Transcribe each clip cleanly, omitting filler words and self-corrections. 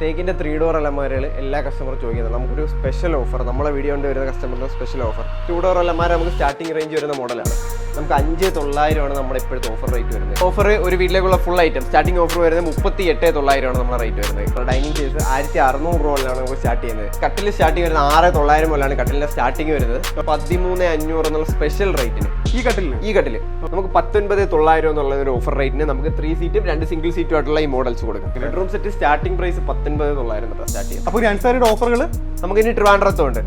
തേക്കിൻ്റെ 3 door അലമാരകൾ എല്ലാ കസ്റ്റമറും ചോദിക്കുന്നത് നമുക്കൊരു സ്പെഷ്യൽ ഓഫർ നമ്മളെ വീഡിയോ കൊണ്ട് വരുന്ന കസ്റ്റമറിന് സ്പെഷ്യൽ ഓഫർ 2 ഡോർ അലമാര നമുക്ക് സ്റ്റാർട്ടിംഗ് റേഞ്ച് വരുന്ന മോഡലാണ്. നമുക്ക് 5,900 ആണ് നമ്മുടെ ഇപ്പോഴത്തെ ഓഫർ റേറ്റ് വരുന്നത്. ഓഫർ ഒരു വീട്ടിലേക്കുള്ള ഫുൾ ഐറ്റം സ്റ്റാർട്ടിംഗ് ഓഫർ വരുന്നത് 38,900 ആണ് നമ്മുടെ റേറ്റ് വരുന്നത്. ഡൈനിങ് ചേഴ്സ് 1,600 രൂപയിലാണ് നമുക്ക് സ്റ്റാർട്ട് ചെയ്യുന്നത്. കട്ടിൽ സ്റ്റാർട്ടിംഗ് വരുന്നത് 6,900 മുതലാണ് കട്ടിലിന്റെ സ്റ്റാർട്ടിംഗ് വരുന്നത്. 13,500 എന്നുള്ള സ്പെഷ്യൽ റേറ്റിന് ഈ കട്ടിൽ നമുക്ക് 19,900 എന്നുള്ള ഒരു ഓഫർ റേറ്റിന് നമുക്ക് 3 സീറ്റും 2 സിംഗിൾ സീറ്റും ആയിട്ടുള്ള ഈ മോഡൽസ് കൊടുക്കാം. Bedroom set starting price 19,900 start ചെയ്യും. അപ്പോൾ അൻസാരിയുടെ ഓഫറുകൾ നമുക്ക് ഇനി ട്രിവാൻഡ്രത്തുണ്ട്.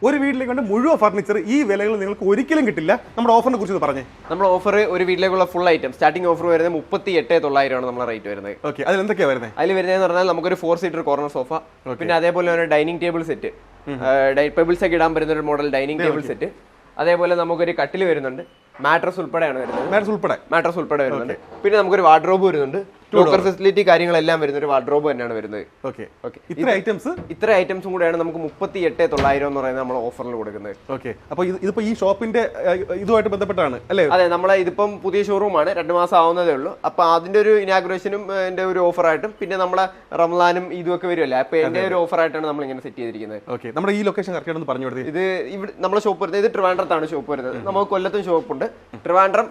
ഒരു വീട്ടിലേക്ക് കൊണ്ട് മുഴുവൻ ഫർണിച്ചർ ഈ വിലകൾ നിങ്ങൾക്ക് ഒരിക്കലും കിട്ടില്ല. നമ്മുടെ ഓഫറിനെ കുറിച്ച് പറഞ്ഞേ. നമ്മുടെ ഓഫർ ഒരു വീട്ടിലേക്കുള്ള ഫുൾ ഐറ്റം സ്റ്റാർട്ടിംഗ് ഓഫർ വരുന്നത് 38,900 ആണ് നമ്മുടെ റേറ്റ് വരുന്നത്. ഓക്കെ, അതിൽ എന്തൊക്കെയാണ് വരുന്നത്? അതിൽ വരുന്നതെന്ന് പറഞ്ഞാൽ നമുക്കൊരു 4 സീറ്റർ കോർണർ സോഫ, പിന്നെ അതേപോലെ ഒരു ഡൈനിങ് ടേബിൾ സെറ്റ്, പെബിൾസ് ഒക്കെ ഇടാൻ പറ്റുന്ന ഒരു മോഡൽ ഡൈനിങ് ടേബിൾ സെറ്റ്. അതേപോലെ നമുക്കൊരു കട്ടിൽ വരുന്നുണ്ട്, മാട്രസ് ഉൾപ്പെടെയാണ് വരുന്നത്. മാട്രസ് ഉൾപ്പെടെ വരുന്നുണ്ട്. പിന്നെ നമുക്കൊരു വാർഡ്രോബ് വരുന്നുണ്ട്. ലോക്കർ ഫെസിലിറ്റി കാര്യങ്ങളെല്ലാം വരുന്ന ഒരു വാർഡ്രോബ് തന്നെയാണ് വരുന്നത്. ഇത്ര ഐറ്റംസും കൂടെയാണ് നമുക്ക് 38,900 എന്ന് പറയുന്നത് നമ്മൾ ഓഫറിൽ കൊടുക്കുന്നത്. ഓക്കെ, അപ്പോൾ ഇതിപ്പോ ഈ ഷോപ്പിന്റെ ഇതുമായിട്ട് ബന്ധപ്പെട്ടാണ് അല്ലേ? അതെ, നമ്മളെ ഇതിപ്പം പുതിയ ഷോറൂമാണ്, 2 മാസം ആവുന്നതേ ഉള്ളൂ. അപ്പൊ അതിന്റെ ഒരു ഇനാഗുറേഷനും എന്റെ ഒരു ഓഫറായിട്ടും പിന്നെ നമ്മളെ റംസാനും ഇതൊക്കെ വരുമല്ലേ, അപ്പൊ എന്റെ ഒരു ഓഫറായിട്ടാണ് നമ്മൾ ഇങ്ങനെ സെറ്റ് ചെയ്തിരിക്കുന്നത്. ഓക്കെ, നമ്മുടെ ഈ ലൊക്കേഷൻ കറക്റ്റ് ഒന്ന് പറഞ്ഞു കൊടുത്തത്. ഇത് ഇവിടെ നമ്മളെ ഷോപ്പ് വരുന്നത് ഇത് ട്രിവാൻഡ്രത്താണ് ഷോപ്പ് വരുന്നത്. നമുക്ക് കൊല്ലത്തും ഷോപ്പുണ്ട്. ട്രിവാൻഡ്രം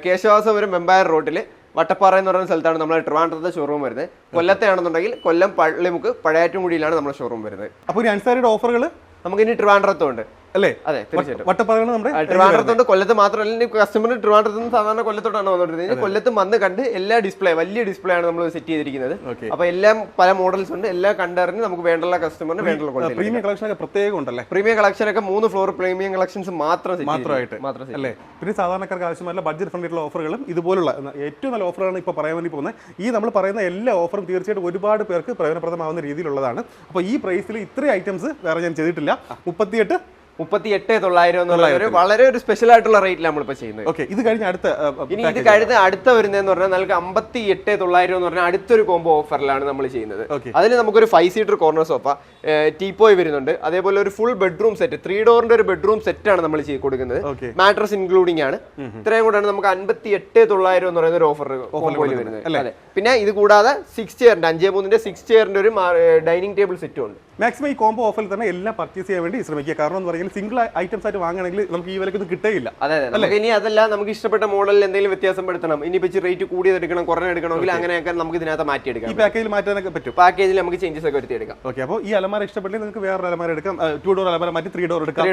കേശവാസപുരം വെമ്പായർ റോഡിൽ വട്ടപ്പാറ എന്ന് പറയുന്ന സ്ഥലത്താണ് നമ്മുടെ ട്രിവാൻഡ്രത്തെ ഷോറൂം വരുന്നത്. കൊല്ലത്തെ ആണെന്നുണ്ടെങ്കിൽ കൊല്ലം പള്ളിമുക്ക് പഴയാറ്റുംകുടിയിലാണ് നമ്മുടെ ഷോറൂം വരുന്നത്. അപ്പോൾ അൻസാരിയുടെ ഓഫറുകൾ നമുക്ക് ഇനി ട്രിവാൻഡ്രത്തുണ്ട് അല്ലേ? അതെ, തീർച്ചയായിട്ടും. ട്രിവാൻഡ്രത്തുണ്ട്. കൊല്ലത്ത് മാത്രമല്ല, കസ്റ്റമർ ട്രിവാൻഡ്രത്ത് നിന്ന് സാധാരണ കൊല്ലത്തോട്ടാണ് വന്നുകൊണ്ടിരുന്നത്. കൊല്ലത്ത് വന്ന് കണ്ട് എല്ലാ ഡിസ്പ്ലേ, വലിയ ഡിസ്പ്ലേ ആണ് നമ്മൾ സെറ്റ് ചെയ്തിരിക്കുന്നത്. അപ്പൊ എല്ലാം പല മോഡൽസ് ഉണ്ട്. എല്ലാം കണ്ടറിഞ്ഞ് നമുക്ക് വേണ്ടുള്ള കസ്റ്റമറിന് വേണ്ടുള്ള പ്രീമിയം കളക്ഷൻ പ്രത്യേകം ഉണ്ടല്ലേ? പ്രീമിയം കളക്ഷൻ ഒക്കെ 3 ഫ്ലോർ പ്രീമിയം കളക്ഷൻസ് മാത്രമായിട്ട് അല്ലേ? പിന്നെ സാധാരണക്കാർക്ക് ആവശ്യമായ ബഡ്ജറ്റ് ഫ്രണ്ട്ലിയുള്ള ഓഫറുകളും ഇതുപോലുള്ള ഏറ്റവും നല്ല ഓഫറുകളാണ് ഇപ്പോൾ പറയാൻ വേണ്ടി പോകുന്നത്. ഈ നമ്മൾ പറയുന്ന എല്ലാ ഓഫറും തീർച്ചയായിട്ടും ഒരുപാട് പേർക്ക് പ്രയോജനപ്രദമാവുന്ന രീതിയിലുള്ളതാണ്. അപ്പോൾ ഈ പ്രൈസിൽ ഇത്രയും ഐറ്റംസ് വേറെ ഞാൻ ചെയ്തിട്ടില്ല. 38,900 എന്നുള്ള ഒരു വളരെ ഒരു സ്പെഷ്യൽ ആയിട്ടുള്ള റേറ്റിൽ നമ്മളിപ്പോൾ ചെയ്യുന്നത്. ഓക്കെ, ഇത് കഴിഞ്ഞ അടുത്ത വരുന്നതെന്ന് പറഞ്ഞാൽ നമുക്ക് 58,900 എന്ന് പറഞ്ഞാൽ അടുത്തൊരു കോംബോ ഓഫറിലാണ് നമ്മൾ ചെയ്യുന്നത്. അതിൽ നമുക്കൊരു 5 സീറ്റർ കോർണർ സോഫ, ടീപ്പോയ് വരുന്നുണ്ട്. അതേപോലെ ഒരു ഫുൾ ബെഡ്റൂം സെറ്റ്, 3 ഡോറിന്റെ ഒരു ബെഡ്റൂം സെറ്റ് ആണ് നമ്മൾ കൊടുക്കുന്നത്. മാട്രസ് ഇൻക്ലൂഡിംഗ് ആണ്. ഇത്രയും കൂടെയാണ് നമുക്ക് 58,900 എന്ന് പറയുന്ന ഒരു ഓഫർ വരുന്നത്. പിന്നെ ഇത് കൂടാതെ 6 ചെയറിന്റെ 5x3 6 ചെയറിന്റെ ഒരു ഡൈനിങ് ടേബിൾ സെറ്റും ഉണ്ട്. മാക്സിമം ഈ കോംബോ ഓഫറിൽ തന്നെ എല്ലാം പർച്ചേസ് ചെയ്യാൻ വേണ്ടി ശ്രമിക്കുക. കാരണം എന്ന് പറയുന്നത് സിംഗിൾ ഐറ്റംസ് ആയിട്ട് വാങ്ങുകയാണെങ്കിൽ നമുക്ക് ഈ വിലക്ക് കിട്ടുകയില്ല. അതെ, ഇനി അതല്ല നമുക്ക് ഇഷ്ടപ്പെട്ട മോഡലിൽ എന്തെങ്കിലും വ്യത്യാസം പെടുത്തണം, ഇനി വെച്ച് റേറ്റ് കൂടിയത് എടുക്കണം, കുറഞ്ഞ എടുക്കണമെങ്കിൽ അങ്ങനെയൊക്കെ നമുക്ക് ഇതിനകത്ത് മാറ്റിയെടുക്കാം. ഈ പാക്കേജിൽ മാറ്റാനൊക്കെ പറ്റും. പാക്കേജിൽ നമുക്ക് ചേഞ്ചസ് ഒക്കെ വരുത്തിയെടുക്കാം. ഓക്കെ, അപ്പോൾ ഈ അലമാര ഇഷ്ടപ്പെട്ടില്ല നിങ്ങൾക്ക് വേറെ അലമാര എടുക്കാം. 2 ഡോർ അലമാര മാറ്റി 3 ഡോർ എടുക്കാം.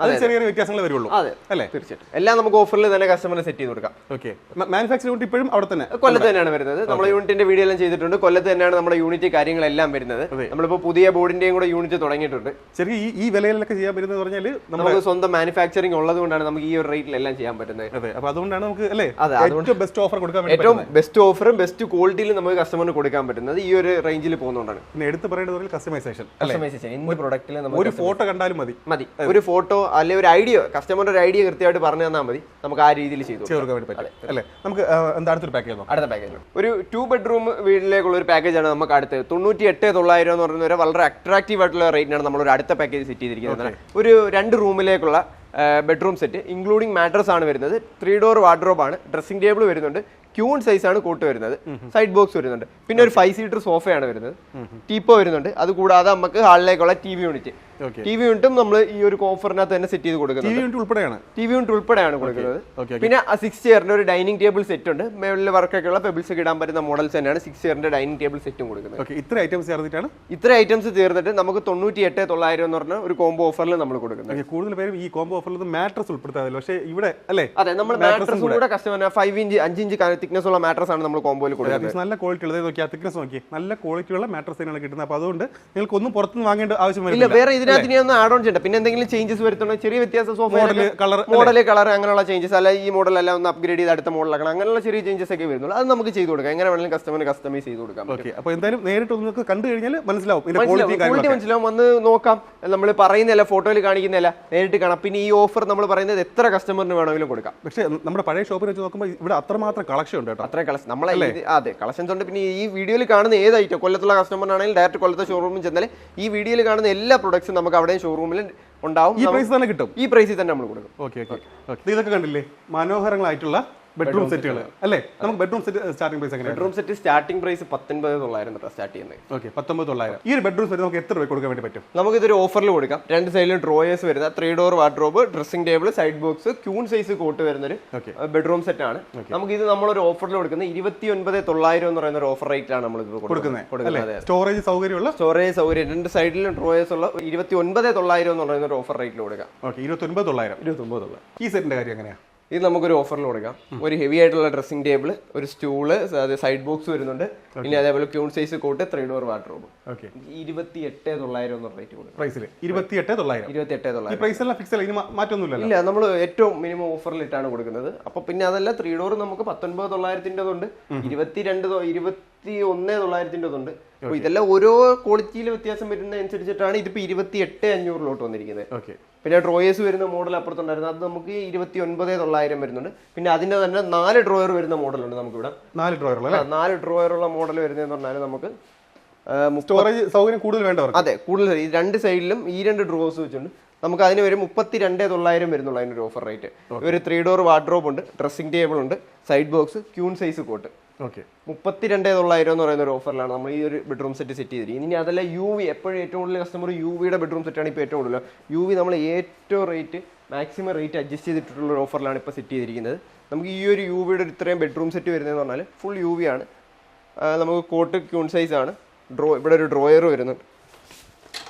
അത് ചെറിയ വ്യത്യാസങ്ങൾ വരുള്ളൂ. അല്ലേ? തീർച്ചയായിട്ടും. എല്ലാം നമുക്ക് ഓഫറിൽ തന്നെ കസ്റ്റമറിന് സെറ്റ് ചെയ്ത് കൊടുക്കാം. ഓക്കെ, മാനുഫാക്ചറിംഗ് യൂണിറ്റ് ഇപ്പോഴും അവിടെ തന്നെ കൊല്ലത്ത് തന്നെയാണ് വരുന്നത്. നമ്മൾ യൂണിറ്റിന്റെ വീഡിയോ എല്ലാം ചെയ്തിട്ടുണ്ട്. കൊല്ലത്ത് തന്നെയാണ് നമ്മുടെ യൂണിറ്റ് കാര്യങ്ങളെല്ലാം വരുന്നത്. നമ്മളിപ്പോൾ പുതിയ ബോർഡിന്റെയും കൂടെ യൂണിറ്റ് തുടങ്ങിയിട്ടുണ്ട്. ശരി, ഈ വിലയിലൊക്കെ ചെയ്യാൻ പറ്റുന്നത് പറഞ്ഞാൽ നമുക്ക് സ്വന്തം മാനുഫാക്ചറിംഗ് ഉള്ളത് കൊണ്ടാണ് നമുക്ക് ഈ ഒരു റേറ്റിൽ എല്ലാം ചെയ്യാൻ പറ്റുന്നത്. അതെ, അപ്പോൾ അതുകൊണ്ടാണ് നമുക്ക് അല്ലേ ഏറ്റവും ബെസ്റ്റ് ഓഫർ കൊടുക്കാൻ പറ്റുന്നത്. ഏറ്റവും ബെസ്റ്റ് ഓഫറും ബെസ്റ്റ് ക്വാളിറ്റിയിലും നമുക്ക് കസ്റ്റമറിന് കൊടുക്കാൻ പറ്റുന്നത് ഈ ഒരു റേഞ്ചിൽ പോകുന്നതുകൊണ്ടാണ്. പിന്നെ എടുത്ത് പറയേണ്ടത് കസ്റ്റമൈസേഷൻ. എന്ത് പ്രൊഡക്റ്റിലും ഒരു ഫോട്ടോ കണ്ടാലും മതി. ഒരു ഫോട്ടോ അല്ലെങ്കിൽ ഒരു ഐഡിയ, കസ്റ്റമറിന്റെ ഒരു ഐഡിയ കൃത്യമായിട്ട് പറഞ്ഞു തന്നാൽ മതി. നമുക്ക് ആ രീതിയിൽ ചെയ്തു കൊടുക്കാൻ വേണ്ടി പറ്റും അല്ലേ? നമുക്ക് അടുത്ത പാക്കേജ് ഒരു 2 ബെഡ്റൂം വീട്ടിലേക്കുള്ള ഒരു പാക്കേജാണ് നമുക്ക് അടുത്ത് 98,900 എന്ന് പറയുന്ന വളരെ അട്രാക്റ്റീവ് ആയിട്ടുള്ള റേറ്റിനാണ് നമ്മൾ ഒരു അടുത്ത പാക്കേജ് സെറ്റ് ചെയ്തിരിക്കുന്നത്. ഒരു 2 റൂമിലേക്കുള്ള ബെഡ്റൂം സെറ്റ് ഇൻക്ലൂഡിംഗ് മാട്രസ് ആണ് വരുന്നത്. 3 ഡോർ വാർഡ്രോബ് ആണ്. ഡ്രസ്സിംഗ് ടേബിൾ വരുന്നുണ്ട്. ക്യൂൺ സൈസ് ആണ് കോട്ട് വരുന്നത്. സൈഡ് ബോക്സ് വരുന്നുണ്ട്. പിന്നെ ഒരു 5 സീറ്റർ സോഫയാണ് വരുന്നത്. ടീപ്പോ വരുന്നുണ്ട്. അത് കൂടാതെ നമുക്ക് ഹാളിലേക്കുള്ള TV യൂണിറ്റ്, TV യൂണിറ്റും നമ്മൾ ഈ ഒരു ഓഫറിനകത്ത് തന്നെ സെറ്റ് ചെയ്ത് കൊടുക്കുന്നത്. TV യൂണിറ്റ് ഉൾപ്പെടെയാണ് കൊടുക്കുന്നത്. പിന്നെ 6 ചെയറിന്റെ ഒരു ഡൈനിങ് ടേബിൾ സെറ്റ് ഉണ്ട്. മേളിൽ വർക്കൊക്കെ ഉള്ള പെബിൾസ് ഒക്കെ ഇടാൻ പറ്റുന്ന മോഡൽസ് തന്നെയാണ് 6 ചെയറിന്റെ ഡൈനിങ് ടേബിൾ സെറ്റും കൊടുക്കുന്നത്. ഇത്ര ഐറ്റംസ് ചേർന്നിട്ട് നമുക്ക് 98,900 എന്ന് പറഞ്ഞ ഒരു കോംബോ ഓഫറിൽ നമ്മൾ കൊടുക്കുന്നത്. കൂടുതൽ പേരും ഈ കോംബോ ഓഫറിൽ മാട്രസ് ഉൾപ്പെടുത്താറില്ല. പക്ഷേ ഇവിടെ അല്ലേ? അതെ, നമ്മൾ മാട്രസ് കൂടെ കസ്റ്റമറിന് 5 ഇഞ്ച് 5 ഇഞ്ച് തിക്നെസ് ഉള്ള മാട്രസ് ആണ് നമ്മൾ കോംബോയിൽ കൊടുക്കുന്നത്. നല്ല ക്വാളിറ്റി ഉള്ളത് നോക്കി, തിക്നെസ് നോക്കി, നല്ല ക്വാളിറ്റി ഉള്ള മാട്രസ് തന്നെയാണ് കിട്ടുന്നത്. അപ്പോൾ അതുകൊണ്ട് നിങ്ങൾക്ക് ഒന്നും പുറത്തുനിന്ന് വാങ്ങേണ്ട ആവശ്യമില്ല. വേറെ ഇതിനകത്ത് ഒന്ന് ആഡ് ഓൺ ചെയ്യണ്ട. പിന്നെ എന്തെങ്കിലും ചേഞ്ചസ് വരുത്തണോ, ചെറിയ വ്യത്യാസം, മോഡൽ കളർ അങ്ങനെയുള്ള ചേഞ്ചസ്, അല്ല ഈ മോഡൽ എല്ലാം ഒന്ന് അപ്ഗ്രേഡ് ചെയ്ത് അടുത്ത മോഡലാക്കണം, അങ്ങനെയുള്ള ചെറിയ ചേഞ്ചസ് ഒക്കെ വരുന്നുള്ളൂ. അത് നമുക്ക് ചെയ്ത് കൊടുക്കാം. എങ്ങനെ വേണമെങ്കിലും കസ്റ്റമറിന് കസ്റ്റമൈസ് ചെയ്ത് കൊടുക്കാം. അപ്പോൾ എന്തായാലും നേരിട്ട് നിങ്ങൾക്ക് കണ്ടു കഴിഞ്ഞാൽ മനസ്സിലാവും, മനസ്സിലാവും. വന്ന് നോക്കാം. നമ്മൾ പറയുന്നില്ല, ഫോട്ടോയിൽ കാണിക്കുന്നില്ല, നേരിട്ട് കാണാം. പിന്നെ ഈ ഓഫർ നമ്മൾ പറയുന്നത് എത്ര കസ്റ്റമറിന് വേണമെങ്കിലും കൊടുക്കാം. പക്ഷേ നമ്മുടെ പഴയ ഷോപ്പിൽ വെച്ച് നോക്കുമ്പോൾ ഇവിടെ അത്രമാത്രം കളക്ഷൻ ഉണ്ട് കേട്ടോ. അത്രയും കളക്ഷൻ നമ്മളെ അതെ കളക്ഷൻസ് ഉണ്ട്. പിന്നെ ഈ വീഡിയോയിൽ കാണുന്ന ഏത് ഐറ്റം കൊല്ലത്തുള്ള കസ്റ്റമറിനാണെങ്കിൽ ഡയറക്റ്റ് കൊല്ലത്തെ ഷോറൂമിൽ ചെന്നാൽ ഈ വീഡിയോയിൽ കാണുന്ന എല്ലാ പ്രൊഡക്ട്സും നമുക്ക് അവിടെ ഷോറൂമിൽ ഉണ്ടാവും. ഈ പ്രൈസ് തന്നെ കിട്ടും, ഈ പ്രൈസിൽ തന്നെ നമ്മൾ കൊടുക്കും. Okay okay okay. ഇതൊക്കെ കണ്ടില്ലേ, മനോഹരങ്ങളായിട്ടുള്ള ബെഡ്റൂം സെറ്റുകൾ അല്ലേ? നമുക്ക് ബെഡ്റൂം സെറ്റ് സ്റ്റാർട്ടിംഗ് പ്രൈസ് എങ്ങനെയാണ്? Bedroom set starting price 19,900 start ചെയ്യുന്നത്. ഓക്കെ, 19,900. ഈ ഒരു ബെഡ്റൂം സെറ്റ് നമുക്ക് എത്ര രൂപ കൊടുക്കാൻ വേണ്ടി പറ്റും? നമുക്ക് ഇതൊരു ഓഫറിൽ കൊടുക്കാം. രണ്ട് സൈഡിലും ഡ്രോയേഴ്സ് വരുന്ന 3 door wardrobe, dressing table, side box, queen size coat വരുന്നൊരു ബെഡ്റൂം സെറ്റ് ആണ്. നമുക്ക് ഇത് നമ്മളൊരു ഓഫറിൽ കൊടുക്കുന്നത് 29,900 എന്ന് പറയുന്ന ഒരു ഓഫർ റേറ്റ് ആണ് നമ്മൾ കൊടുക്കുന്നത്. സ്റ്റോറേജ് സൗകര്യമുള്ള രണ്ട് സൈഡിലും ഡ്രോയേഴ്സ് ഉള്ള 29,900 എന്ന് പറയുന്ന ഒരു ഓഫർ റേറ്റിൽ കൊടുക്കാം. ഓക്കെ, 29,900. ഈ സെറ്റിന്റെ കാര്യം എങ്ങനെയാണ്? ഇത് നമുക്കൊരു ഓഫറിൽ കൊടുക്കാം. ഒരു ഹെവി ആയിട്ടുള്ള ഡ്രസ്സിംഗ് ടേബിൾ, ഒരു സ്റ്റൂള്, സൈഡ് ബോക്സ് വരുന്നുണ്ട്, പിന്നെ അതേപോലെ queen size coat, 3 door wardrobe. 28,900 എന്ന റേറ്റ് കൊടുക്കും. പ്രൈസിൽ 28,900. ഈ പ്രൈസ് എല്ലാം ഫിക്സ് അല്ല, മാറ്റൊന്നുമില്ല. ഇല്ല, നമ്മൾ ഏറ്റവും മിനിമം ഓഫറിൽ ഇട്ടാണ് കൊടുക്കുന്നത്. അപ്പൊ പിന്നെ അതല്ല, 3 ഡോർ നമുക്ക് 19,900 21,900 അപ്പൊ ഇതെല്ലാം ഓരോ ക്വാളിറ്റിയിൽ വ്യത്യാസം വരുന്ന അനുസരിച്ചിട്ടാണ് ഇതിപ്പോ 28,500 വന്നിരിക്കുന്നത്. പിന്നെ ഡ്രോയേഴ്സ് വരുന്ന മോഡൽ അപ്പുറത്തുണ്ടായിരുന്നു, അത് നമുക്ക് 29,900 വരുന്നുണ്ട്. പിന്നെ അതിന്റെ തന്നെ 4 ഡ്രോയർ വരുന്ന മോഡലുണ്ട് നമുക്കിവിടെ. 4 ഡ്രോയർ ഉള്ള മോഡൽ വരുന്നതെന്ന് പറഞ്ഞാൽ നമുക്ക് സ്റ്റോറേജ് സൗകര്യം കൂടുതൽ വേണ്ടവർ. അതെ, കൂടുതൽ ഈ രണ്ട് സൈഡിലും ഈ 2 ഡ്രോവേഴ്സ് വെച്ചിട്ടുണ്ട്. നമുക്ക് അതിന് ഒരു 32,900 വരുന്നുള്ളൂ അതിനൊരു ഓഫർ റേറ്റ്. ഒരു 3 ഡോർ വാർഡ്രോബ് ഉണ്ട്, ഡ്രസ്സിംഗ് ടേബിൾ ഉണ്ട്, side box, queen size coat. 32,900 എന്ന് പറയുന്ന ഒരു ഓഫറിലാണ് നമ്മൾ ഈ ഒരു ബെഡ്റൂം സെറ്റ് സെറ്റ് ചെയ്തിരിക്കുന്നത്. ഇനി അതല്ല UV, എപ്പോഴും ഏറ്റവും കൂടുതൽ കസ്റ്റമർ UVയുടെ ബെഡ്റൂം സെറ്റാണ് ഇപ്പോൾ ഏറ്റവും കൂടുതൽ. UV നമ്മൾ ഏറ്റവും മാക്സിമം റേറ്റ് അഡ്ജസ്റ്റ് ചെയ്തിട്ടുള്ള ഒരു ഓഫറിലാണ് ഇപ്പോൾ സെറ്റ് ചെയ്തിരിക്കുന്നത്. നമുക്ക് ഈ ഒരു UVയുടെ ഇത്രയും ബെഡ്റൂം സെറ്റ് വരുന്നതെന്ന് പറഞ്ഞാൽ ഫുൾ UV ആണ്. നമുക്ക് കോട്ട് ക്യൂൺ സൈസ് ആണ്. ഇവിടെ ഒരു ഡ്രോയർ വരുന്നുണ്ട്,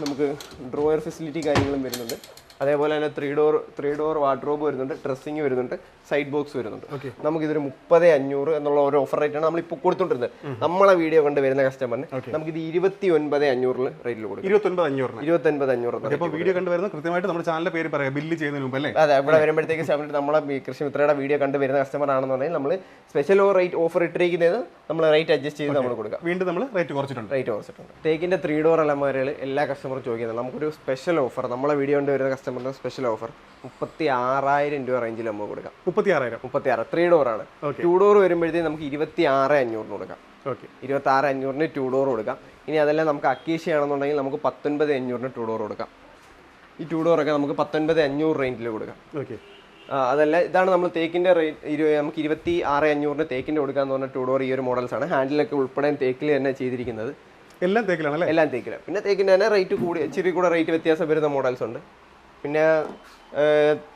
നമുക്ക് ഡ്രോയർ ഫെസിലിറ്റി കാര്യങ്ങളും വരുന്നുണ്ട്. അതേപോലെ തന്നെ 3 ഡോർ വാർഡ്രോബ് വരുന്നുണ്ട്, ഡ്രസ്സിംഗ് വരുന്നുണ്ട്, സൈഡ് ബോക്സ് വരുന്നുണ്ട്. നമുക്ക് ഇതൊരു 30,500 എന്നുള്ള ഒരു ഓഫർ റേറ്റ് ആണ് നമ്മൾ ഇപ്പോൾ കൊടുത്തോണ്ടിരുന്നത്. നമ്മളെ വീഡിയോ കണ്ട് വരുന്ന കസ്റ്റമറിന് നമുക്ക് ഇത് 29,500 റേറ്റിൽ കൊടുക്കും. 29,500. വീഡിയോ കണ്ടുവരുന്ന കൃത്യമായിട്ട് നമ്മുടെ ചാനലിന്റെ പേര് പറയാം, ബില്ല് ചെയ്യുന്നതിന് മുമ്പ് അല്ലേ? അതെ, ഇവിടെ വരുമ്പോഴത്തേക്ക് നമ്മളെ കൃഷി മിത്രയുടെ വീഡിയോ കണ്ട് വരുന്ന കസ്റ്റമർ ആണെന്നുണ്ടെങ്കിൽ നമ്മൾ സ്പെഷ്യൽ റേറ്റ് ഓഫർ ഇട്ടിരിക്കുന്നത് നമ്മൾ റേറ്റ് അഡ്ജസ്റ്റ് ചെയ്ത് നമ്മൾ കൊടുക്കാം. വീണ്ടും നമ്മൾ റേറ്റ് കുറച്ചിട്ടുണ്ട്. തേക്കിന്റെ 3 ഡോർ അലമാരകൾ എല്ലാ കസ്റ്റമറും ചോദിക്കുന്നത്. നമുക്കൊരു സ്പെഷ്യൽ ഓഫർ, നമ്മളെ വീഡിയോ കണ്ട് വരുന്ന കസ്റ്റമറിന്റെ സ്പെഷ്യൽ ഓഫർ 36,000 രൂപ റേഞ്ചിൽ നമ്മൾ കൊടുക്കാം. 36,000 3 ഡോർ ആണ്. 2 ഡോർ വരുമ്പോഴത്തേക്ക് നമുക്ക് 26,500 കൊടുക്കാം. 26,500 2 ഡോർ കൊടുക്കാം. ഇനി അതെല്ലാം നമുക്ക് അക്കേഷ്യ ആണെന്നുണ്ടെങ്കിൽ നമുക്ക് 19,500 2 ഡോർ കൊടുക്കാം. ഈ 2 ഡോറൊക്കെ നമുക്ക് 19,500 റേഞ്ചിൽ കൊടുക്കാം. അതല്ല, ഇതാണ് നമ്മൾ തേക്കിന്റെ റേറ്റ്. നമുക്ക് 26,500 തേക്കിന്റെ കൊടുക്കാന്ന് പറഞ്ഞ 2 ഡോർ ഈ ഒരു മോഡൽസ് ആണ്. ഹാൻഡിലൊക്കെ ഉൾപ്പെടെ തേക്കിൽ തന്നെ ചെയ്തിരിക്കുന്നത്. എല്ലാം തേക്കിലാണ്. എല്ലാം തേക്കിലാണ്. പിന്നെ തേക്കിന്റെ തന്നെ റേറ്റ് കൂടി ഇച്ചിരി കൂടെ റേറ്റ് വ്യത്യാസം വരുന്ന മോഡൽസ് ഉണ്ട്. പിന്നെ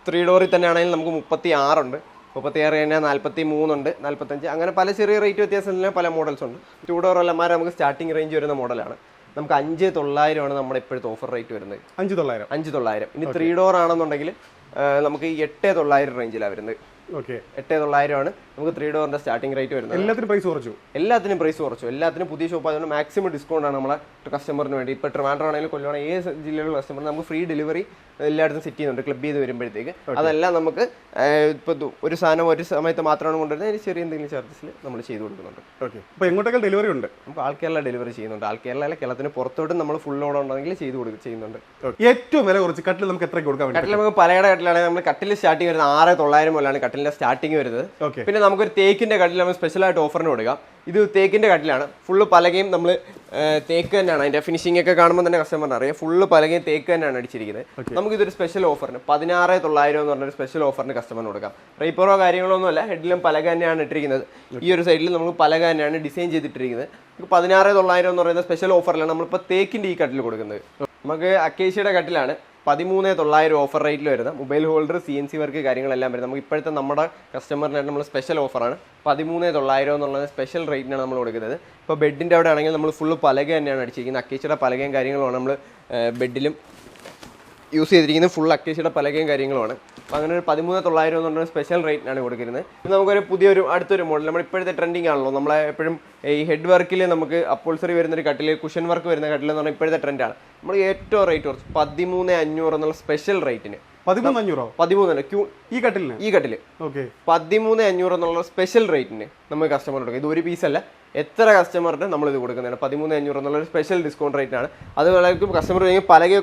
3 ഡോറിൽ തന്നെ ആണെങ്കിൽ നമുക്ക് 36 ഉണ്ട്, 36 കഴിഞ്ഞാൽ 43 ഉണ്ട്, 45, അങ്ങനെ പല ചെറിയ റേറ്റ് വ്യത്യാസത്തിലെ പല മോഡൽസ് ഉണ്ട്. 2 ഡോർ അലമാര നമുക്ക് സ്റ്റാർട്ടിംഗ് റേഞ്ച് വരുന്ന മോഡലാണ്. നമുക്ക് 5,900 ആണ് നമ്മുടെ ഇപ്പോഴത്തെ ഓഫർ റേറ്റ് വരുന്നത്. 5,900. ഇനി 3 ഡോർ ആണെന്നുണ്ടെങ്കിൽ നമുക്ക് 8,900 റേഞ്ചിലാണ് വരുന്നത്. 8,900 ആണ് നമുക്ക് 3 ഡോറിന്റെ സ്റ്റാർട്ടിംഗ് റേറ്റ് വരുന്നത്. എല്ലാത്തിനും പ്രൈസ് കുറച്ചു. എല്ലാത്തിനും പുതിയ ഷോപ്പ് ആയതുകൊണ്ട് മാക്സിമം ഡിസ്കൗണ്ട് ആണ് നമ്മളെ കസ്റ്റമറിന് വേണ്ടി. ഇപ്പോൾ ട്രിവാൻഡ്രം ആണെങ്കിലും കൊല്ലം ഏത് ജില്ലയിലുള്ള കസ്റ്റമറിന് നമുക്ക് ഫ്രീ ഡെലിവറി എല്ലായിടത്തും സെറ്റ് ചെയ്യുന്നുണ്ട്. ക്ലബ് ചെയ്ത് വരുമ്പോഴത്തേക്ക് അതെല്ലാം നമുക്ക് ഇപ്പോൾ ഒരു സാധനം ഒരു സമയത്ത് മാത്രമാണ് കൊണ്ടുവരുന്നത്. അതിന് ചെറിയ എന്തെങ്കിലും ചാർജസിൽ നമ്മൾ ചെയ്ത് കൊടുക്കുന്നുണ്ട്. അപ്പോൾ എങ്ങോട്ടൊക്കെ ഡെലിവറി ഉണ്ട്? നമുക്ക് ആൾ കേരള ഡെലിവറി ചെയ്യുന്നുണ്ട്. ആൾ കേരളയിലെ കേരളത്തിന് പുറത്തോട്ട് നമ്മൾ ഫുൾ ഓർഡർ ഉണ്ടെങ്കിൽ ചെയ്യുന്നുണ്ട്. ഏറ്റവും വില കുറച്ച് കട്ടിൽ നമുക്ക് എത്ര കൊടുക്കാൻ? കട്ടിൽ നമുക്ക് പലയുടെ കട്ടിലാണെങ്കിൽ നമ്മൾ കട്ടിൽ സ്റ്റാർട്ടിംഗ് വരുന്നത് 6,900 മുതലാണ് കട്ടിലിന്റെ സ്റ്റാർട്ടിംഗ് വരുന്നത്. പിന്നെ നമുക്കൊരു തേക്കിന്റെ കട്ടിൽ നമ്മൾ സ്പെഷ്യലായിട്ട് ഓഫറിന് കൊടുക്കാം. ഇത് തേക്കിന്റെ കട്ടിലാണ്. ഫുള്ള് പലകയും നമ്മൾ തേക്ക് തന്നെയാണ്. അതിന്റെ ഫിനിഷിംഗ് ഒക്കെ കാണുമ്പോൾ തന്നെ കസ്റ്റമറിന് അറിയാം. ഫുള്ള് പലകയും തേക്ക് തന്നെയാണ് അടിച്ചിരിക്കുന്നത്. നമുക്കിതൊരു സ്പെഷ്യൽ ഓഫറിന് 16,900 എന്ന് പറഞ്ഞൊരു സ്പെഷ്യൽ ഓഫറിന് കസ്റ്റമറിന് കൊടുക്കാം. റീപ്പറോ കാര്യങ്ങളൊന്നും അല്ല, ഹെഡിലും പലക തന്നെയാണ് ഇട്ടിരിക്കുന്നത്. ഈ ഒരു സൈഡിൽ നമുക്ക് പലക തന്നെയാണ് ഡിസൈൻ ചെയ്തിട്ടിരിക്കുന്നത്. 16,900 എന്ന് പറയുന്ന സ്പെഷ്യൽ ഓഫറിലാണ് നമ്മളിപ്പോൾ തേക്കിന്റെ ഈ കട്ടിൽ കൊടുക്കുന്നത്. നമുക്ക് അക്കേഷ്യയുടെ കട്ടിലാണ് 13,900 ഓഫർ റേറ്റിൽ വരുന്ന മൊബൈൽ ഹോൾഡർ, CNC വർക്ക് കാര്യങ്ങളെല്ലാം വരുന്നത്. നമുക്ക് ഇപ്പോഴത്തെ നമ്മുടെ കസ്റ്റമറിനായിട്ട് നമ്മൾ സ്പെഷ്യൽ ഓഫറാണ് 13,900 എന്നുള്ളത് സ്പെഷ്യൽ റേറ്റിനാണ് നമ്മൾ കൊടുക്കുന്നത്. ഇപ്പോൾ ബെഡിൻ്റെ അവിടെ ആണെങ്കിൽ നമ്മൾ ഫുള്ള് പലക തന്നെയാണ് അടിച്ചിരിക്കുന്നത്. അക്കേഷ്യയുടെ പലകയും കാര്യങ്ങളുമാണ് നമ്മൾ ബെഡിലും യൂസ് ചെയ്തിരിക്കുന്നത്. ഫുൾ അക്കേഷ്യയുടെ പലകയും കാര്യങ്ങളുമാണ്. അപ്പോൾ അങ്ങനെ ഒരു 13,900 എന്ന് പറഞ്ഞ സ്പെഷ്യൽ റേറ്റിനാണ് കൊടുക്കുന്നത്. ഇത് നമുക്കൊരു അടുത്തൊരു മോഡൽ, നമ്മൾ ഇപ്പോഴത്തെ ട്രെൻഡിങ് ആണല്ലോ. നമ്മളെ എപ്പോഴും ഈ ഹെഡ് വർക്കിൽ നമുക്ക് അപ്പോൾസറി വരുന്നൊരു കട്ടിൽ, കുഷൻ വർക്ക് വരുന്ന കട്ടിൽ എന്ന് പറഞ്ഞാൽ ഇപ്പോഴത്തെ ട്രെൻഡാണ്. നമ്മൾ ഏറ്റവും റേറ്റ് കുറച്ച് 13,500 എന്നുള്ള സ്പെഷ്യൽ റേറ്റിന്. 13,500 ഈ കട്ടിലിന് 13,500 എന്നുള്ള സ്പെഷ്യൽ റേറ്റിന് നമ്മൾ കസ്റ്റമർ കൊടുക്കുക. ഇത് ഒരു പീസല്ല, എത്ര കസ്റ്റമറിന് നമ്മളിത് കൊടുക്കുന്നതാണ്. 13,500 എന്നുള്ളൊരു സ്പെഷ്യൽ ഡിസ്കൗണ്ട് റേറ്റാണ്. അത് വളരെ കസ്റ്റമർ പലകയോ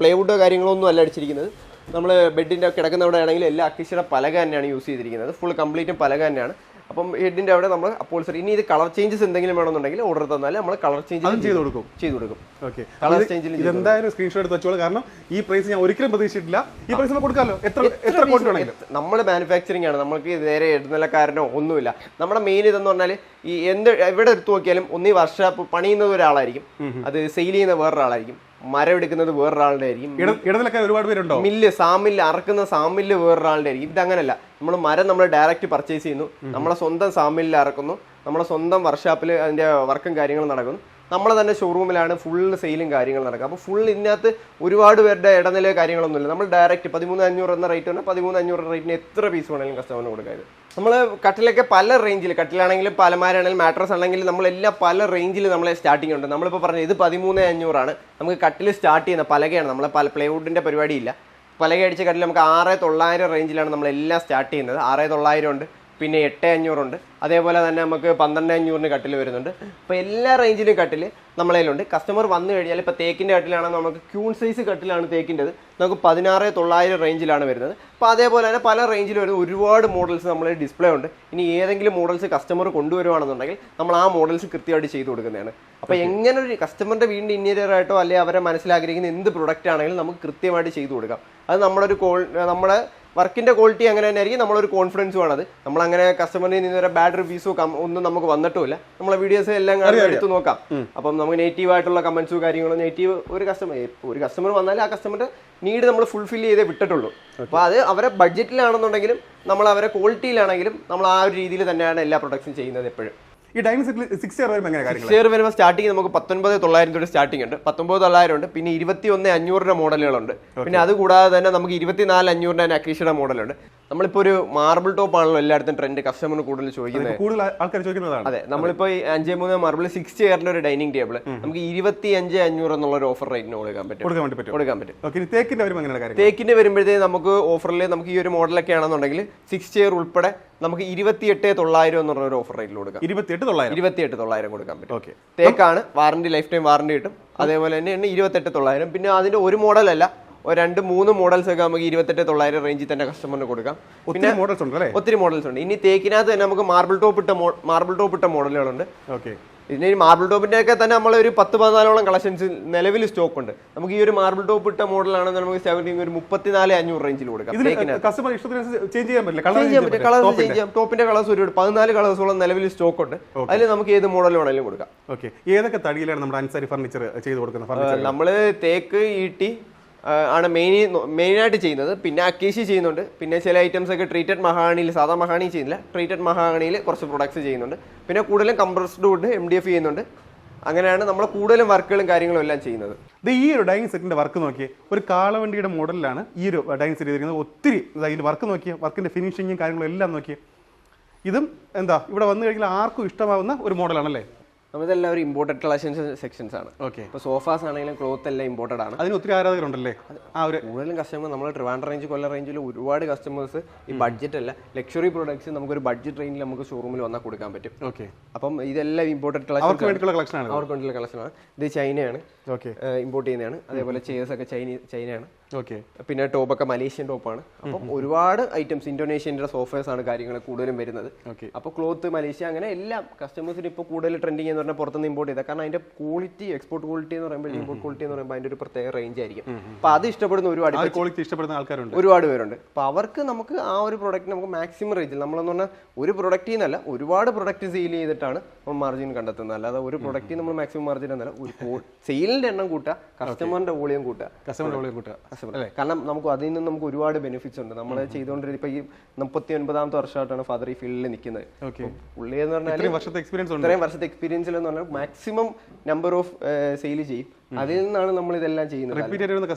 പ്ലൈവുഡോ കാര്യങ്ങളൊന്നും അല്ല അടിച്ചിരിക്കുന്നത്. നമ്മൾ ബെഡിൻ്റെ കിടക്കുന്നവിടെ ആണെങ്കിൽ എല്ലാ അക്കേഷ്യയുടെ പലക തന്നെയാണ് യൂസ് ചെയ്തിരിക്കുന്നത്. ഫുൾ കംപ്ലീറ്റും പലക തന്നെയാണ്. അപ്പം ഹെഡിന്റെ അവിടെ നമ്മൾ അപ്പോൾസറി. ഇനി ഇത് കളർ ചേഞ്ചസ് എന്തെങ്കിലും വേണമെന്നുണ്ടെങ്കിൽ ഓർഡർ തന്നാൽ നമ്മൾ കളർ ചേഞ്ച് ചെയ്ത് കൊടുക്കും. ഓക്കെ, കളർ ചേഞ്ചിൽ എന്തായാലും സ്ക്രീൻഷോട്ട് എടുത്ത് വെച്ചോളൂ. കാരണം ഈ പ്രൈസ് ഞാൻ ഒരിക്കലും പ്രതീക്ഷിച്ചിട്ടില്ല. ഈ പ്രൈസ് കൊടുക്കാമല്ലോ, എത്ര കോടി വേണമെങ്കിലും. നമ്മൾ മാനുഫാക്ചറിംഗ് ആണ്, നമുക്ക് നേരെ ഇടനിലക്കാരനോ ഒന്നുമില്ല. നമ്മുടെ മെയിൻ ഇതെന്ന് പറഞ്ഞാൽ ഈ എവിടെ എടുത്തു നോക്കിയാലും ഒന്നീ വർക്ക്ഷോപ്പ് പണിയുന്നത് ഒരാളായിരിക്കും, അത് സെയിൽ ചെയ്യുന്ന വേറൊരാളായിരിക്കും, മരം എടുക്കുന്നത് വേറൊരാളുടെ ആയിരിക്കും, ഒരുപാട് പേരുണ്ടോ, മില്ല് സാമില്ല് അറക്കുന്ന സാമില്ല് വേറൊരാളുടെ ആയിരിക്കും. ഇതങ്ങനല്ല, നമ്മൾ ഡയറക്റ്റ് പർച്ചേസ് ചെയ്യുന്നു, നമ്മളെ സ്വന്തം സാമില്ലിൽ ഇറക്കുന്നു, നമ്മളെ സ്വന്തം വർക്ക്ഷോപ്പിൽ അതിന്റെ വർക്കും കാര്യങ്ങളും നടക്കുന്നു, നമ്മളെ തന്നെ ഷോറൂമിലാണ് ഫുള്ള് സെയിലും കാര്യങ്ങളും നടക്കുക. അപ്പോൾ ഫുൾ ഇതിനകത്ത് ഒരുപാട് പേരുടെ ഇടനില കാര്യങ്ങളൊന്നുമില്ല. നമ്മൾ ഡയറക്റ്റ് 13,500 എന്ന റേറ്റ് തന്നെ 13,500 റേറ്റിന് എത്ര പീസ് വേണമെങ്കിലും കസ്റ്റമറിന് കൊടുക്കാതെ. നമ്മൾ കട്ടിലൊക്കെ പല റേഞ്ചിൽ, കട്ടിലാണെങ്കിലും പലമാരാണെങ്കിലും മാട്രസ് ആണെങ്കിലും നമ്മളെല്ലാം പല റേഞ്ചിൽ നമ്മളെ സ്റ്റാർട്ടിംഗ് ഉണ്ട്. നമ്മളിപ്പോൾ പറഞ്ഞത് ഇത് 13,500 നമുക്ക് കട്ടിൽ സ്റ്റാർട്ട് ചെയ്യുന്ന പലകയാണ്. നമ്മളെ പ്ലൈവുഡിൻ്റെ പരിപാടിയില്ല, പലക അടിച്ച കട്ടിൽ നമുക്ക് 6,900 റേഞ്ചിലാണ് നമ്മളെല്ലാം സ്റ്റാർട്ട് ചെയ്യുന്നത്. 6,900 ഉണ്ട്, പിന്നെ 8,500 ഉണ്ട്, അതേപോലെ തന്നെ നമുക്ക് 12,500 കട്ടിൽ വരുന്നുണ്ട്. അപ്പോൾ എല്ലാ റേഞ്ചിലും കട്ടിൽ നമ്മളതിലുണ്ട്. കസ്റ്റമർ വന്നു കഴിഞ്ഞാൽ ഇപ്പോൾ തേക്കിൻ്റെ കട്ടിലാണെങ്കിൽ നമുക്ക് ക്യൂൺ സൈസ് കട്ടിലാണ് തേക്കിൻ്റെത്, നമുക്ക് 16,900 റേഞ്ചിലാണ് വരുന്നത്. അപ്പോൾ അതേപോലെ തന്നെ പല റേഞ്ചിൽ വരുന്ന ഒരുപാട് മോഡൽസ് നമ്മൾ ഡിസ്പ്ലേ ഉണ്ട്. ഇനി ഏതെങ്കിലും മോഡൽസ് കസ്റ്റമർ കൊണ്ടുവരുവാണെന്നുണ്ടെങ്കിൽ നമ്മൾ ആ മോഡൽസ് കൃത്യമായിട്ട് ചെയ്ത് കൊടുക്കുന്നതാണ്. അപ്പോൾ എങ്ങനെ ഒരു കസ്റ്റമറിൻ്റെ വീടിൻ്റെ ഇൻറ്റീരിയർ ആയിട്ടോ അല്ലെങ്കിൽ അവരെ മനസ്സിലാഗ്രഹിക്കുന്ന എന്ത് പ്രൊഡക്റ്റ് ആണെങ്കിലും നമുക്ക് കൃത്യമായിട്ട് ചെയ്ത് കൊടുക്കാം. അത് നമ്മുടെ വർക്കിന്റെ ക്വാളിറ്റി അങ്ങനെ തന്നെ ആയിരിക്കും, നമ്മളൊരു കോൺഫിഡൻസും ആണത്. നമ്മളങ്ങനെ കസ്റ്റമറിൽ നിന്ന് ഒരു ബാഡ് റിവ്യൂസോ ഒന്നും നമുക്ക് വന്നിട്ടുമില്ല. നമ്മളെ വീഡിയോസ് എല്ലാം എടുത്ത് നോക്കാം. അപ്പം നമുക്ക് നെഗറ്റീവ് ആയിട്ടുള്ള കമന്റ്സോ കാര്യങ്ങളോ നെഗറ്റീവ് ഒരു കസ്റ്റമർ വന്നാൽ ആ കസ്റ്റമറുടെ നീഡ് നമ്മൾ ഫുൾഫിൽ ചെയ്തേ വിട്ടിട്ടുള്ളൂ. അപ്പോൾ അത് അവരെ ബഡ്ജറ്റിലാണെന്നുണ്ടെങ്കിലും നമ്മൾ അവരെ ക്വാളിറ്റിയിലാണെങ്കിലും നമ്മൾ ആ ഒരു രീതിയിൽ തന്നെയാണ് എല്ലാ പ്രൊഡക്ട്സും ചെയ്യുന്നത് എപ്പോഴും. ഈ ഡൈനിങ് 6 ഇയർ വരുമ്പോൾ എങ്ങനെ കാര്യങ്ങൾ? 6 ഇയർ വരുമ്പോൾ സ്റ്റാർട്ടിങ് നമുക്ക് 19,900 തൊട്ട് സ്റ്റാർട്ടിംഗ് ഉണ്ട്. 19,900 ഉണ്ട്, പിന്നെ 21,500 മോഡലുകളുണ്ട്, പിന്നെ അത് കൂടാതെ തന്നെ നമുക്ക് 24,500 അക്രീഷയുടെ മോഡലുണ്ട്. നമ്മളിപ്പോൾ ഒരു മാർബിൾ ടോപ്പ് ആണല്ലോ എല്ലായിടത്തും ട്രെൻഡ്, കസ്റ്റമറിന് കൂടുതൽ ചോദിക്കുന്നത്, കൂടുതൽ ആൾക്കാർ ചോദിക്കുന്നതാണ്. അതെ, നമ്മളിപ്പോൾ ഈ 5.3 മാർബിൾ 6 ചെയറിന്റെ ഒരു ഡൈനിങ് ടേബിൾ നമുക്ക് 25,500 എന്നുള്ള ഒരു ഓഫർ റേറ്റിന് കൊടുക്കാൻ പറ്റും. തേക്കിന്റെ വരുമ്പോഴത്തേക്ക് നമുക്ക് ഓഫറിൽ നമുക്ക് ഈ ഒരു മോഡലൊക്കെ ആണെന്നുണ്ടെങ്കിൽ 6 ചെയർ ഉൾപ്പെടെ നമുക്ക് 28,900 എന്നുള്ള ഒരു ഓഫർ റേറ്റിൽ കൊടുക്കാം. 28,900 കൊടുക്കാൻ പറ്റും. തേക്കാണ്, വാറണ്ടി ലൈഫ് ടൈം വാറണ്ടി കിട്ടും. അതേപോലെ തന്നെയാണ് 28,900. പിന്നെ അതിന്റെ ഒരു മോഡലല്ല, 2-3 മോഡൽസ് ഒക്കെ നമുക്ക് 28,900 റേഞ്ചിൽ തന്നെ കസ്റ്റമറിന് കൊടുക്കാം. പിന്നെ ഒത്തിരി മോഡൽസ് ഉണ്ട്. ഇനി തേക്കിനകത്ത് തന്നെ നമുക്ക് മാർബിൾ ടോപ്പ് ഇട്ട മോഡലുകളുണ്ട്. ഇതിന് ഈ മാർബിൾ ടോപ്പിന്റെ ഒക്കെ തന്നെ നമ്മളൊരു 10-14 കളക്ഷൻസ് നിലവിൽ സ്റ്റോക്ക് ഉണ്ട്. നമുക്ക് ഈ ഒരു മാർബിൾ ടോപ്പ് ഇട്ട മോഡലാണെങ്കിൽ നമുക്ക് 34,500 റേഞ്ചിൽ കൊടുക്കാം. കളേഴ്സ് ചേഞ്ച് ചെയ്യാം. ടോപ്പിന്റെ കളേഴ്സ് ഒരു 14 കളേഴ്സോളം നിലവിൽ സ്റ്റോക്ക് ഉണ്ട്. അതിൽ നമുക്ക് ഏത് മോഡൽ വേണമെങ്കിലും കൊടുക്കാം. ഏതൊക്കെ തടിയിലാണ് നമ്മുടെ അൻസാരി ഫർണിച്ചർ ചെയ്ത് കൊടുക്കുന്നത്? നമ്മള് തേക്ക്, ഈട്ടി ആണ് മെയിനായിട്ട് ചെയ്യുന്നത്. പിന്നെ അക്കേഷ്യ ചെയ്യുന്നുണ്ട്. പിന്നെ ചില ഐറ്റംസ് ഒക്കെ ട്രീറ്റഡ് മഹാഗണിയിൽ, സാധാ മഹാഗണി ചെയ്യുന്നില്ല, ട്രീറ്റഡ് മഹാഗണിയിൽ കുറച്ച് പ്രൊഡക്ട്സ് ചെയ്യുന്നുണ്ട്. പിന്നെ കൂടുതലും കംപ്രസ്ഡ് വുഡ് MDF ചെയ്യുന്നുണ്ട്. അങ്ങനെയാണ് നമ്മൾ കൂടുതലും വർക്കുകളും കാര്യങ്ങളും എല്ലാം ചെയ്യുന്നത്. ഈ ഒരു ഡൈനിങ് സെറ്റിന്റെ വർക്ക് നോക്കിയേ, ഒരു കാളവണ്ടിയുടെ മോഡലിലാണ് ഈ ഒരു ഡൈനിങ് സെറ്റ് ചെയ്തിരിക്കുന്നത്. ഒത്തിരി ഇതിന്റെ വർക്ക് നോക്കിയേ, വർക്കിന്റെ ഫിനിഷിങ്ങും കാര്യങ്ങളും എല്ലാം നോക്കിയേ. ഇതും ഇവിടെ വന്നു കഴിഞ്ഞാൽ ആർക്കും ഇഷ്ടമാവുന്ന ഒരു മോഡലാണല്ലേ? നമ്മളിതെല്ലാം ഒരു ഇമ്പോർട്ടഡ് കളക്ഷൻസ് സെക്ഷൻസ് ആണ്. ഇപ്പോൾ സോഫാസ് ആണെങ്കിലും ക്ലോത്ത് എല്ലാം ഇമ്പോർട്ടഡ് ആണ്. അതിന് ഒത്തിരി ആരാധകരുണ്ടല്ലേ? കൂടുതലും കസ്റ്റമർ നമ്മൾ ട്രിവാൻഡ്രം റേഞ്ച്, കൊല്ലം റേഞ്ചിൽ ഒരുപാട് കസ്റ്റമേഴ്സ് ഈ ബഡ്ജറ്റ് അല്ല, ലക്ഷറി പ്രോഡക്ട്സ് നമുക്കൊരു ബഡ്ജറ്റ് റേഞ്ചിൽ നമുക്ക് ഷോറൂമിൽ വന്നാൽ കൊടുക്കാൻ പറ്റും. അപ്പം ഇതെല്ലാം ഇമ്പോർട്ടഡ് കളക്ഷൻ, അവർക്ക് വേണ്ടിയുള്ള കളക്ഷനാണ്. ഇത് ചൈനയാണ്, ഇമ്പോർട്ട് ചെയ്യുന്നതാണ്. അതേപോലെ ചെയർസ് ഒക്കെ ചൈനയാണ്. പിന്നെ ടോപ്പൊക്കെ മലേഷ്യൻ ടോപ്പാണ്. അപ്പം ഒരുപാട് ഐറ്റംസ്, ഇന്തോനേഷ്യൻ്റെ സോഫേഴ്സ് ആണ് കാര്യങ്ങൾ കൂടുതലും വരുന്നത്. അപ്പോൾ ക്ലോത്ത് മലേഷ്യ, അങ്ങനെ എല്ലാം കസ്റ്റമേഴ്സിന് ഇപ്പോൾ കൂടുതൽ ട്രെൻഡിങ് എന്ന് പറഞ്ഞാൽ പുറത്തുനിന്ന് ഇമ്പോർട്ട് ചെയ്താൽ, കാരണം അതിന്റെ ക്വാളിറ്റി, എക്സ്പോർട്ട് ക്വാളിറ്റി എന്ന് പറയുമ്പോൾ, ഇമ്പോർട്ട് ക്വാളിറ്റി എന്ന് പറയുമ്പോൾ അതിന്റെ ഒരു പ്രത്യേക റേഞ്ച് ആയിരിക്കും. അപ്പോൾ അത് ഇഷ്ടപ്പെടുന്ന ഒരുപാട് പേരുണ്ട്. അപ്പോൾ അവർക്ക് നമുക്ക് ആ ഒരു പ്രൊഡക്റ്റ് നമുക്ക് മാക്സിമം റേഞ്ചിൽ, നമ്മളെന്ന് പറഞ്ഞാൽ ഒരു പ്രൊഡക്റ്റിൽ നിന്നല്ല ഒരുപാട് പ്രൊഡക്റ്റ് സെയിൽ ചെയ്തിട്ടാണ് നമ്മൾ മാർജിൻ കണ്ടെത്തുന്നത്. അല്ലാതെ ഒരു പ്രൊഡക്റ്റിൽ നമ്മൾ മാക്സിമം മാർജിൻ എന്നല്ല, സെയിലിന്റെ എണ്ണം കൂട്ടുക, കസ്റ്റമറിന്റെ വോളിയം കൂട്ടുക. കാരണം നമുക്ക് അതിൽ നിന്ന് നമുക്ക് ഒരുപാട് ബെനിഫിറ്റ്സ് ഉണ്ട്. നമ്മൾ ചെയ്തുകൊണ്ടിരിക്കും. ഇപ്പൊ ഈ 39ാമത്തെ വർഷമായിട്ടാണ് ഫാദർ ഈ ഫീൽഡിൽ നിൽക്കുന്നത്. പുള്ളി എന്ന് പറഞ്ഞാൽ ഇത്രയും വർഷത്തെ എക്സ്പീരിയൻസിൽ എന്ന് പറഞ്ഞാൽ മാക്സിമം നമ്പർ ഓഫ് സെയിൽ ചെയ്യും. അതിൽ നിന്നാണ് നമ്മൾ ഇതെല്ലാം ചെയ്യുന്നത്.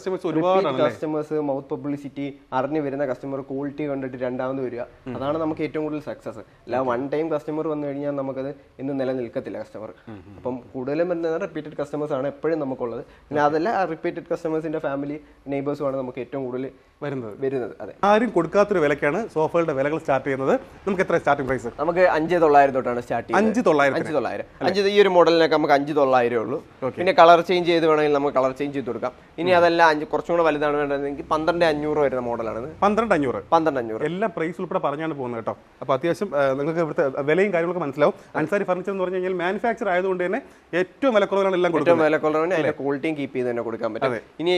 കസ്റ്റമേഴ്സ്, മൗത്ത് പബ്ലിസിറ്റി, അറിഞ്ഞു വരുന്ന കസ്റ്റമർ, ക്വാളിറ്റി കണ്ടിട്ട് രണ്ടാമത് വരിക, അതാണ് നമുക്ക് ഏറ്റവും കൂടുതൽ സക്സസ്. അല്ല വൺ ടൈം കസ്റ്റമർ വന്നു കഴിഞ്ഞാൽ നമുക്കത് ഇന്ന് നിലനിൽക്കത്തില്ല കസ്റ്റമർ. അപ്പം കൂടുതലും വരുന്നത് റിപ്പീറ്റഡ് കസ്റ്റമേഴ്സ് ആണ് എപ്പോഴും നമുക്കുള്ളത്. പിന്നെ അതല്ല, ആ റിപ്പീറ്റഡ് കസ്റ്റമേഴ്സിന്റെ ഫാമിലി നെയ്ബേഴ്സും ആണ് നമുക്ക് ഏറ്റവും കൂടുതൽ വരുന്നത്. അതെ, ആരും കൊടുക്കാത്തൊരു വിലക്കാണ് സോഫകളുടെ വിലകൾ സ്റ്റാർട്ട് ചെയ്യുന്നത്. നമുക്ക് എത്ര സ്റ്റാർട്ടിംഗ് പ്രൈസ്? നമുക്ക് 5,900 തൊട്ടാണ് സ്റ്റാർട്ട് ചെയ്യുന്നത്. 5,900 ഈ ഒരു മോഡലിനൊക്കെ നമുക്ക് 5,900 ഉള്ളൂ. പിന്നെ കളർ ചേഞ്ച് ചെയ്ത് വേണമെങ്കിൽ നമുക്ക് കളർ ചേഞ്ച് ചെയ്ത് കൊടുക്കാം. ഇനി അതല്ല കുറച്ചും കൂടെ വലുതാണ് വേണ്ടതെങ്കിൽ 12,500 വരുന്ന മോഡലാണ്. 12,500 എല്ലാം പ്രൈസ് ഉൾപ്പെടെ പറഞ്ഞാണ് പോകുന്നത് കേട്ടോ. അപ്പോൾ അത്യാവശ്യം നിങ്ങൾക്ക് ഇവിടുത്തെ വിലയും കാര്യങ്ങളൊക്കെ മനസ്സിലാവും. അൻസാരി ഫർണിച്ചർ എന്ന് പറഞ്ഞു കഴിഞ്ഞാൽ മാനുഫാക്ചർ ആയതുകൊണ്ട് തന്നെ ഏറ്റവും വിലക്കുറവാണ് എല്ലാം കൊടുക്കുന്നത്. ഏറ്റവും വിലക്കുറവാണ്, അതിന്റെ ക്വാളിറ്റിയും കീപ്പ് ചെയ്ത് തന്നെ കൊടുക്കാൻ പറ്റും. ഇനി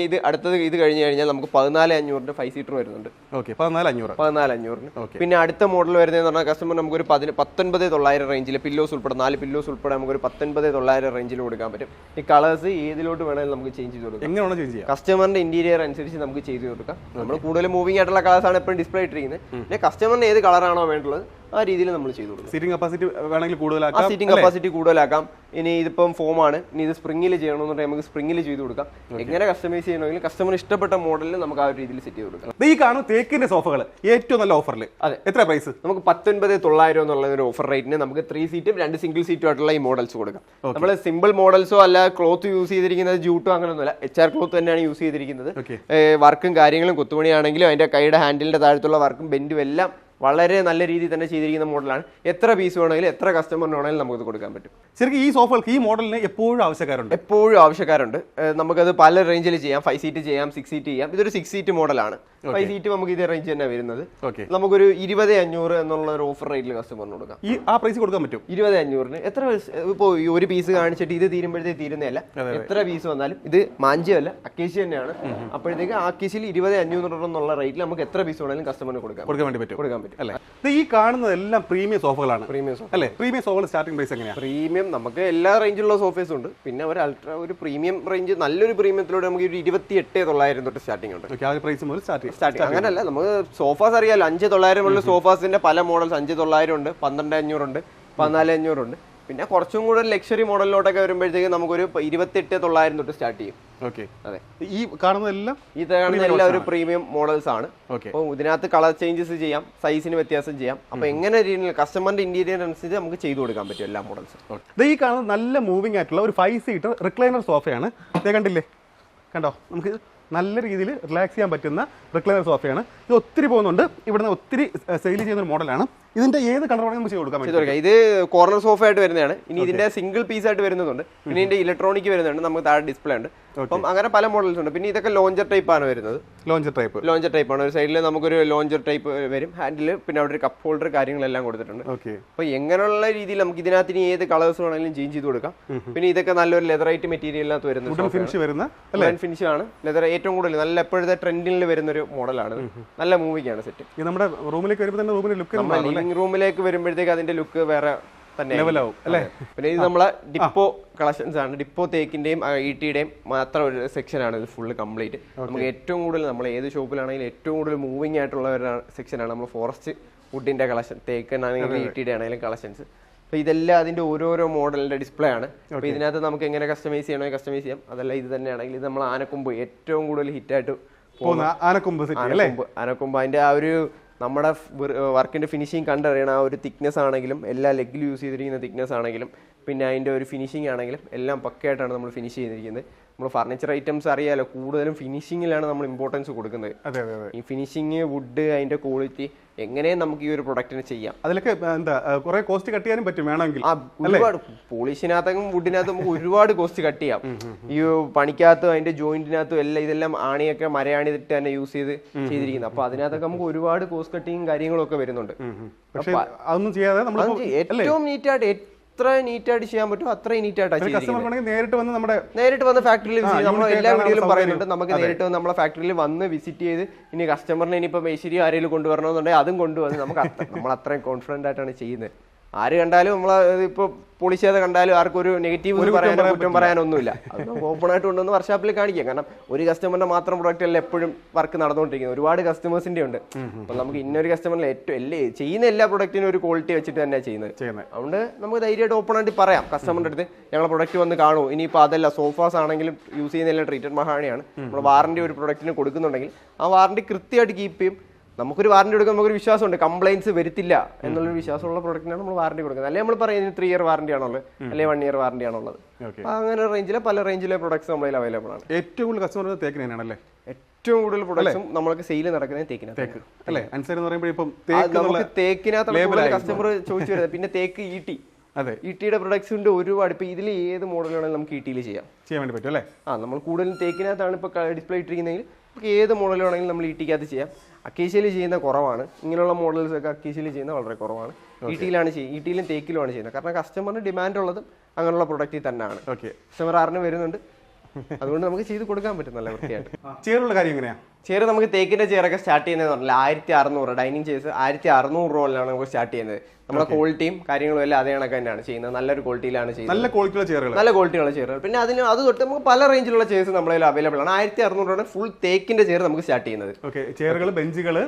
ഇത് കഴിഞ്ഞ് കഴിഞ്ഞാൽ നമുക്ക് 14,500 5 സീറ്റർ വരുന്നുണ്ട്. 14,500. പിന്നെ അടുത്ത മോഡൽ വരുന്നതെന്ന് പറഞ്ഞാൽ കസ്റ്റമർ നമുക്കൊരു 19,900 റേഞ്ചിൽ പില്ലോസ് ഉൾപ്പെടെ 4 പില്ലോസ് ഉൾപ്പെടെ നമുക്കൊരു 19,900 റേഞ്ചിൽ കൊടുക്കാൻ പറ്റും. ഈ കളേഴ്സ് ഏതിലോട്ട് വേണമെങ്കിലും നമുക്ക് ചേഞ്ച് ചെയ്ത് കൊടുക്കാം. എങ്ങനെയാണ് ചേഞ്ച് ചെയ്യാം? കസ്റ്റമറിന്റെ ഇന്റീരിയർ അനുസരിച്ച് നമുക്ക് ചെയ്ത് കൊടുക്കാം. നമ്മൾ കൂടുതൽ മൂവിംഗ് ആയിട്ടുള്ള കളേഴ്സ് ആണ് എപ്പോഴും ഡിസ്പ്ലേ ഇട്ടിരിക്കുന്നത്. പിന്നെ കസ്റ്റമറിന് ഏത് കളറാണോ വേണ്ടുള്ളത് ആ രീതിയിൽ നമ്മൾ ചെയ്തു കൊടുക്കും. സീറ്റിംഗ് കപ്പാസിറ്റി വേണമെങ്കിൽ കൂടുതലാക്കാം. Seating capacity കൂടുതലാക്കാം. ഇനി ഇതിപ്പം ഫോമാണ്, ഇനി ഇത് സ്പ്രിംഗിൽ ചെയ്യണമെന്നുണ്ടെങ്കിൽ നമുക്ക് സ്പ്രിംഗിൽ ചെയ്ത് കൊടുക്കാം. എങ്ങനെ കസ്റ്റമൈസ് ചെയ്യണമെങ്കിൽ കസ്റ്റമർ ഇഷ്ടപ്പെട്ട മോഡലിൽ നമുക്ക് ആ ഒരു രീതിയിൽ സെറ്റ് ചെയ്ത് കൊടുക്കാം. ഈ കാണുന്ന തേക്കിന്റെ സോഫകൾ ഏറ്റവും നല്ല ഓഫറിൽ. അതെ, എത്ര പ്രൈസ്? നമുക്ക് 19,900 എന്നുള്ള ഒരു ഓഫർ റേറ്റിന് നമുക്ക് 3 സീറ്റും 2 സിംഗിൾ സീറ്റും ആയിട്ടുള്ള ഈ മോഡൽസ് കൊടുക്കാം. നമ്മൾ സിമ്പിൾ മോഡൽസോ അല്ല ക്ലോത്ത് യൂസ് ചെയ്തിരിക്കുന്നത് ജൂട്ടോ അങ്ങനെയൊന്നുമല്ല, HR ക്ലോത്ത് തന്നെയാണ് യൂസ് ചെയ്തിരിക്കുന്നത്. വർക്കും കാര്യങ്ങളും കൊത്തുപണിയാണെങ്കിലും അതിന്റെ കൈയുടെ ഹാൻഡിലിന്റെ താഴത്തുള്ള വർക്കും ബെൻഡും എല്ലാം വളരെ നല്ല രീതിയിൽ തന്നെ ചെയ്തിരിക്കുന്ന മോഡലാണ്. എത്ര പീസ് വേണമെങ്കിലും എത്ര കസ്റ്റമറിന് വേണമെങ്കിലും നമുക്ക് കൊടുക്കാൻ പറ്റും. ശരിക്കും ഈ സോഫകൾക്ക് ഈ മോഡലിന് എപ്പോഴും ആവശ്യക്കാരുണ്ട്. നമുക്കത് പല റേഞ്ചിൽ ചെയ്യാം. 5 സീറ്റ് ചെയ്യാം, 6 സീറ്റ് ചെയ്യാം. ഇതൊരു 6 സീറ്റ് മോഡലാണ്. 5 സീറ്റ് നമുക്ക് ഇതേ റേഞ്ച് തന്നെ വരുന്നത്. നമുക്കൊരു 20,500 എന്നുള്ള ഒരു ഓഫർ റേറ്റിൽ കസ്റ്റമറിന് കൊടുക്കാം. ആ പ്രൈസ് കൊടുക്കാൻ പറ്റും. 20,500 എത്ര ഇപ്പോൾ ഒരു പീസ് കാണിച്ചിട്ട് ഇത് തീരുമ്പോഴത്തേക്ക് തീരുന്നതല്ല. എത്ര പീസ് വന്നാലും ഇത് മാഞ്ചിയല്ല, അക്കേഷ്യ തന്നെയാണ്. അപ്പോഴത്തേക്ക് അക്കേഷ്യയിൽ 20,500 എന്നുള്ള റേറ്റിൽ നമുക്ക് എത്ര പീസ് വേണമെങ്കിലും കസ്റ്റമറിന് കൊടുക്കാൻ പറ്റും. ഈ കാണുന്നതെല്ലാം പ്രീമിയം സോഫകളാണ്. പ്രീമിയം സോഫകൾ സ്റ്റാർട്ടിംഗ് പ്രൈസ് എങ്ങനെയാണ്? പ്രീമിയം നമുക്ക് എല്ലാ റേഞ്ചിലുള്ള സോഫേസും ഉണ്ട്. പിന്നെ ഒരു പ്രീമിയം റേഞ്ച് നല്ലൊരു പ്രീമിയത്തിലൂടെ നമുക്ക് ഒരു 28,900 തൊട്ട് സ്റ്റാർട്ടിംഗ് ഉണ്ട്. സ്റ്റാർട്ടിംഗ് അങ്ങനല്ല, നമുക്ക് സോഫാസ് അറിയാലോ, 5,900 ഉള്ള സോഫാസിന്റെ പല മോഡൽസ് 5,900 ഉണ്ട്, 12,500 ഉണ്ട്, 14,500 ഉണ്ട്. പിന്നെ കുറച്ചും കൂടെ ലക്ഷറി മോഡലിലോട്ടൊക്കെ വരുമ്പോഴത്തേക്ക് നമുക്കൊരു 28,900 തൊട്ട് സ്റ്റാർട്ട് ചെയ്യും. അതെ, ഈ കാണുന്നതെല്ലാം ഒരു പ്രീമിയം മോഡൽസ് ആണ്. അപ്പോൾ ഇതിനകത്ത് കളർ ചേഞ്ചസ് ചെയ്യാം, സൈസിന് വ്യത്യാസം ചെയ്യാം. അപ്പൊ എങ്ങനെ രീതിയിൽ കസ്റ്റമറിന്റെ ഇന്റീരിയർ അനുസരിച്ച് നമുക്ക് ചെയ്തു കൊടുക്കാൻ പറ്റും എല്ലാ മോഡൽസും. ഈ കാണുന്നത് നല്ല മൂവിംഗ് ആയിട്ടുള്ള ഒരു 5 സീറ്റർ റിക്ലൈനർ സോഫയാണ്. കണ്ടോ, നമുക്ക് നല്ല രീതിയിൽ റിലാക്സ് ചെയ്യാൻ പറ്റുന്ന റിക്ലൈനർ സോഫയാണ്. ഇത് ഒത്തിരി പോകുന്നുണ്ട്, ഇവിടുന്ന് ഒത്തിരി സെയിൽ ചെയ്യുന്ന ഒരു മോഡലാണ്. ഇതിന്റെ ഏത് കളർ നമുക്ക് ചെയ്ത് കൊടുക്കാം? ഇത് കോർണർ സോഫ ആയിട്ട് വരുന്നതാണ്. ഇനി ഇതിന്റെ സിംഗിൾ പീസ് ആയിട്ട് വരുന്നതുണ്ട്. പിന്നെ ഇതിന്റെ ഇലക്ട്രോണിക് വരുന്നുണ്ട്, നമുക്ക് താഴെ ഡിസ്പ്ലേ ഉണ്ട്. അപ്പം അങ്ങനെ പല മോഡൽസ് ഉണ്ട്. പിന്നെ ഇതൊക്കെ ലോഞ്ചർ ടൈപ്പ് ആണ് വരുന്നത്. ലോഞ്ചർ ടൈപ്പ് ആണ്. ഒരു സൈഡിൽ നമുക്കൊരു ലോഞ്ചർ ടൈപ്പ് വരും, ഹാൻഡിൽ, പിന്നെ അവിടെ ഒരു കപ്പ് ഹോൾഡർ കാര്യങ്ങളെല്ലാം കൊടുത്തിട്ടുണ്ട്. അപ്പൊ എങ്ങനെയുള്ള രീതിയിൽ നമുക്ക് ഇതിനകത്ത് ഇനി ഏത് കളേഴ്സ് വേണമെങ്കിലും ചേഞ്ച് ചെയ്ത് കൊടുക്കാം. പിന്നെ ഇതൊക്കെ നല്ലൊരു ലെതറൈറ്റ് മെറ്റീരിയലിനകത്ത് വരുന്ന ഫിനിഷ് ആണ്. ലെതർ ഏറ്റവും കൂടുതൽ നല്ല എപ്പോഴത്തെ ട്രെൻഡിൽ വരുന്ന ഒരു മോഡലാണ്. നല്ല മൂവിക്കാണ് സെറ്റ്. നമ്മുടെ റൂമിലേക്ക് റൂമിലേക്ക് വരുമ്പോഴത്തേക്ക് അതിന്റെ ലുക്ക് വേറെ തന്നെ അല്ലേ. പിന്നെ ഇത് നമ്മളെ ഡിപ്പോ കളക്ഷൻസ് ആണ്. ഡിപ്പോ തേക്കിന്റെയും ഈട്ടിയുടെയും മാത്രം ഒരു സെക്ഷൻ ആണ് ഇത് ഫുള്ള് കംപ്ലീറ്റ്. നമുക്ക് ഏറ്റവും കൂടുതൽ നമ്മൾ ഏത് ഷോപ്പിലാണെങ്കിലും ഏറ്റവും കൂടുതൽ മൂവിങ് ആയിട്ടുള്ള ഒരു സെക്ഷനാണ് നമ്മൾ ഫോറസ്റ്റ് വുഡിന്റെ കളക്ഷൻ. തേക്കിനാണെങ്കിലും ഈട്ടിയുടെ ആണെങ്കിലും കളക്ഷൻസ്. അപ്പൊ ഇതെല്ലാം അതിന്റെ ഓരോരോ മോഡലിന്റെ ഡിസ്പ്ലേ ആണ്. അപ്പൊ ഇതിനകത്ത് നമുക്ക് എങ്ങനെ കസ്റ്റമൈസ് ചെയ്യണമെങ്കിൽ കസ്റ്റമൈസ് ചെയ്യാം. അതല്ല ഇത് തന്നെയാണെങ്കിൽ ഇത് നമ്മൾ ആനക്കൊമ്പ് ഏറ്റവും കൂടുതൽ ഹിറ്റായിട്ട് ആനക്കൊമ്പ് അതിന്റെ ആ ഒരു നമ്മുടെ വർക്കിന്റെ ഫിനിഷിങ് കണ്ടറിയണം. ആ ഒരു തിക്നെസ് ആണെങ്കിലും എല്ലാ ലെഗിൽ യൂസ് ചെയ്തിരിക്കുന്ന തിക്നെസ് ആണെങ്കിലും പിന്നെ അതിന്റെ ഒരു ഫിനിഷിംഗ് ആണെങ്കിലും എല്ലാം പക്കയായിട്ടാണ് നമ്മൾ ഫിനിഷ് ചെയ്തിരിക്കുന്നത്. നമ്മൾ ഫർണിച്ചർ ഐറ്റംസ് അറിയാലോ, കൂടുതലും ഫിനിഷിങ്ങിലാണ് നമ്മൾ ഇമ്പോർട്ടൻസ് കൊടുക്കുന്നത്. ഈ ഫിനിഷിങ്, വുഡ്, അതിന്റെ ക്വാളിറ്റി എങ്ങനെയും നമുക്ക് ഈ ഒരു പ്രൊഡക്റ്റിന് ചെയ്യാം. അതിലൊക്കെ എന്താ കുറെ കോസ്റ്റ് കട്ട് ചെയ്യാനും പറ്റും വേണമെങ്കിൽ. ഒരുപാട് പോളിഷിനകത്തും വുഡിനകത്തും നമുക്ക് ഒരുപാട് കോസ്റ്റ് കട്ട് ചെയ്യാം. ഈ പണിക്കകത്തും അതിന്റെ ജോയിന്റിനകത്തും എല്ലാം ഇതെല്ലാം ആണിയൊക്കെ മരയാണിട്ട് തന്നെ യൂസ് ചെയ്തിരിക്കുന്നത്. അപ്പൊ അതിനകത്തൊക്കെ നമുക്ക് ഒരുപാട് കോസ്റ്റ് കട്ടിങ് കാര്യങ്ങളും ഒക്കെ വരുന്നുണ്ട്. അതൊന്നും ചെയ്യാതെ ഏറ്റവും നീറ്റായിട്ട് എത്ര നീറ്റായിട്ട് ചെയ്യാൻ പറ്റും അത്രയും നീറ്റായിട്ട് നേരിട്ട് വന്ന് ഫാക്ടറിയിൽ നമ്മൾ എല്ലാ വീഡിയോയിലും പറയുന്നുണ്ട്. നമുക്ക് നേരിട്ട് വന്ന് നമ്മളെ ഫാക്ടറിയിൽ വന്ന് വിസിറ്റ് ചെയ്ത് ഇനി കസ്റ്റമറിനെ ഇനിയിപ്പോൾ മേശിരി ആരെങ്കിലും കൊണ്ടുവരണമെന്നുണ്ടെങ്കിൽ അതും കൊണ്ടുവന്ന് നമ്മൾ അത്രയും കോൺഫിഡന്റ് ആയിട്ടാണ് ചെയ്യുന്നത്. ആര് കണ്ടാലും നമ്മൾ ഇപ്പോൾ പോളിഷ് ചെയ്ത് കണ്ടാലും ആർക്കും ഒരു നെഗറ്റീവ് പറയാനോ കുറ്റം പറയാനൊന്നുമില്ല. അത് ഓപ്പൺ ആയിട്ട് കൊണ്ടുവന്ന് വർക്ക്ഷോപ്പിൽ കാണിക്കാം. കാരണം ഒരു കസ്റ്റമറിന്റെ മാത്രം പ്രൊഡക്റ്റ് അല്ല എപ്പോഴും വർക്ക് നടന്നുകൊണ്ടിരിക്കുന്നത്, ഒരുപാട് കസ്റ്റമേഴ്സിന്റെ ഉണ്ട്. അപ്പൊ നമുക്ക് ഇന്നൊരു കസ്റ്റമറിൽ ഏറ്റവും ചെയ്യുന്ന എല്ലാ പ്രൊഡക്റ്റിനും ഒരു ക്വാളിറ്റി വെച്ചിട്ട് തന്നെയാണ് ചെയ്യുന്നത്. അതുകൊണ്ട് നമുക്ക് ധൈര്യമായിട്ട് ഓപ്പൺ ആയിട്ട് പറയാം കസ്റ്റമറിന്റെ അടുത്ത് ഞങ്ങളെ പ്രൊഡക്റ്റ് വന്ന് കാണൂ. ഇനിയിപ്പോൾ അതല്ല സോഫാസ് ആണെങ്കിലും യൂസ് ചെയ്യുന്ന എല്ലാം ട്രീറ്റഡ് മഹാണിയാണ്. നമ്മൾ വാറണ്ടി ഒരു പ്രൊഡക്റ്റിന് കൊടുക്കുന്നുണ്ടെങ്കിൽ ആ വാറണ്ടി കൃത്യമായിട്ട് കീപ്പ് ചെയ്യും. നമുക്കൊരു വാറണ്ടി കൊടുക്കാൻ നമുക്കൊരു വിശ്വാസമുണ്ട്, കംപ്ലൈൻറ്റ്സ് വരുത്തില്ല എന്നുള്ളൊരു വിശ്വാസമുള്ള പ്രൊഡക്റ്റിനാണ് നമ്മൾ വാറണ്ടി കൊടുക്കുന്നത്. അല്ലെങ്കിൽ നമ്മൾ പറയുന്നത് 3 ഇയർ വാറണ്ടി ആണുള്ളത്, അല്ലെങ്കിൽ 1 ഇയർ വാറണ്ടി ആണുള്ളത്. അങ്ങനെ റേഞ്ചിലെ പല റേഞ്ചിലെ പ്രൊഡക്ട്സ് നമ്മുടെ അവൈലബിൾ ആണ്. ഏറ്റവും കൂടുതൽ കസ്റ്റമർ തേക്കിനാണല്ലേ? ഏറ്റവും കൂടുതൽ പ്രൊഡക്ട്സും നമ്മൾക്ക് സെയിൽ നടക്കുന്നത് തേക്കിനകത്ത് അല്ലേ? അൻസാരി എന്ന് പറയുമ്പോൾ ഇപ്പം നമുക്ക് തേക്കിനകത്ത് കസ്റ്റമർ ചോദിച്ചു വരുന്നത്. പിന്നെ തേക്ക് ഈട്ടി, അതെ, ഈട്ടിയുടെ പ്രൊഡക്ട്സ് ഉണ്ട് ഒരുപാട്. ഇപ്പൊ ഇതിൽ ഏത് മോഡൽ വേണമെങ്കിലും നമുക്ക് ഈട്ടിയിൽ ചെയ്യാൻ വേണ്ടി പറ്റും അല്ലേ? നമ്മൾ കൂടുതലും തേക്കിനകത്താണ് ഇപ്പൊ ഡിസ്പ്ലേ ഇട്ടിരിക്കുന്നതെങ്കിൽ നമുക്ക് ഏത് മോഡൽ വേണമെങ്കിലും നമ്മൾ ഈട്ടിക്കകത്ത് ചെയ്യാം. അക്കേഷ്യയിൽ ചെയ്യുന്ന കുറവാണ്, ഇങ്ങനെയുള്ള മോഡൽസ് ഒക്കെ അക്കേഷ്യയിൽ ചെയ്യുന്ന വളരെ കുറവാണ്. ഈട്ടിയിലാണ് ഈട്ടിയിലും തേക്കിലുമാണ് ചെയ്യുന്നത്. കാരണം കസ്റ്റമറിന് ഡിമാൻഡ് ഉള്ളതും അങ്ങനെയുള്ള പ്രൊഡക്റ്റിൽ തന്നെയാണ്. കസ്റ്റമർ ആറിന് വരുന്നുണ്ട്, അതുകൊണ്ട് നമുക്ക് ചെയ്ത് കൊടുക്കാൻ പറ്റും നല്ല വൃത്തിയായിട്ട്. ചെയറുള്ള കാര്യം എങ്ങനെയാ? ചെയർ നമുക്ക് തേക്കിന്റെ ചെയറൊക്കെ സ്റ്റാർട്ട് ചെയ്യുന്നത് പറഞ്ഞാൽ 1600 ഡൈനിങ് ചെയർസ് 1600 രൂപയിലാണ് നമുക്ക് സ്റ്റാർട്ട് ചെയ്യുന്നത്. നമ്മുടെ ക്വാളിറ്റിയും കാര്യങ്ങളും എല്ലാം അതേ കണക്ക് തന്നെയാണ് ചെയ്യുന്നത്. നല്ലൊരു ക്വാളിറ്റിയിലാണ് ചെയ്യുന്നത്, നല്ല ക്വാളിറ്റിയുള്ള ചെയറുകൾ, നല്ല ക്വാളിറ്റിയുള്ള ചെയറുകൾ. പിന്നെ അത് തൊട്ട് നമുക്ക് പല റേഞ്ചിലുള്ള ചെയർസ് നമ്മളതിൽ അവൈലബിൾ ആണ്. 1600 രൂപയാണ് ഫുൾ തേക്കിന്റെ ചെയർ നമുക്ക് സ്റ്റാർട്ട് ചെയ്യുന്നത്. ചെയറുകൾ, ബെഞ്ചുകൾ,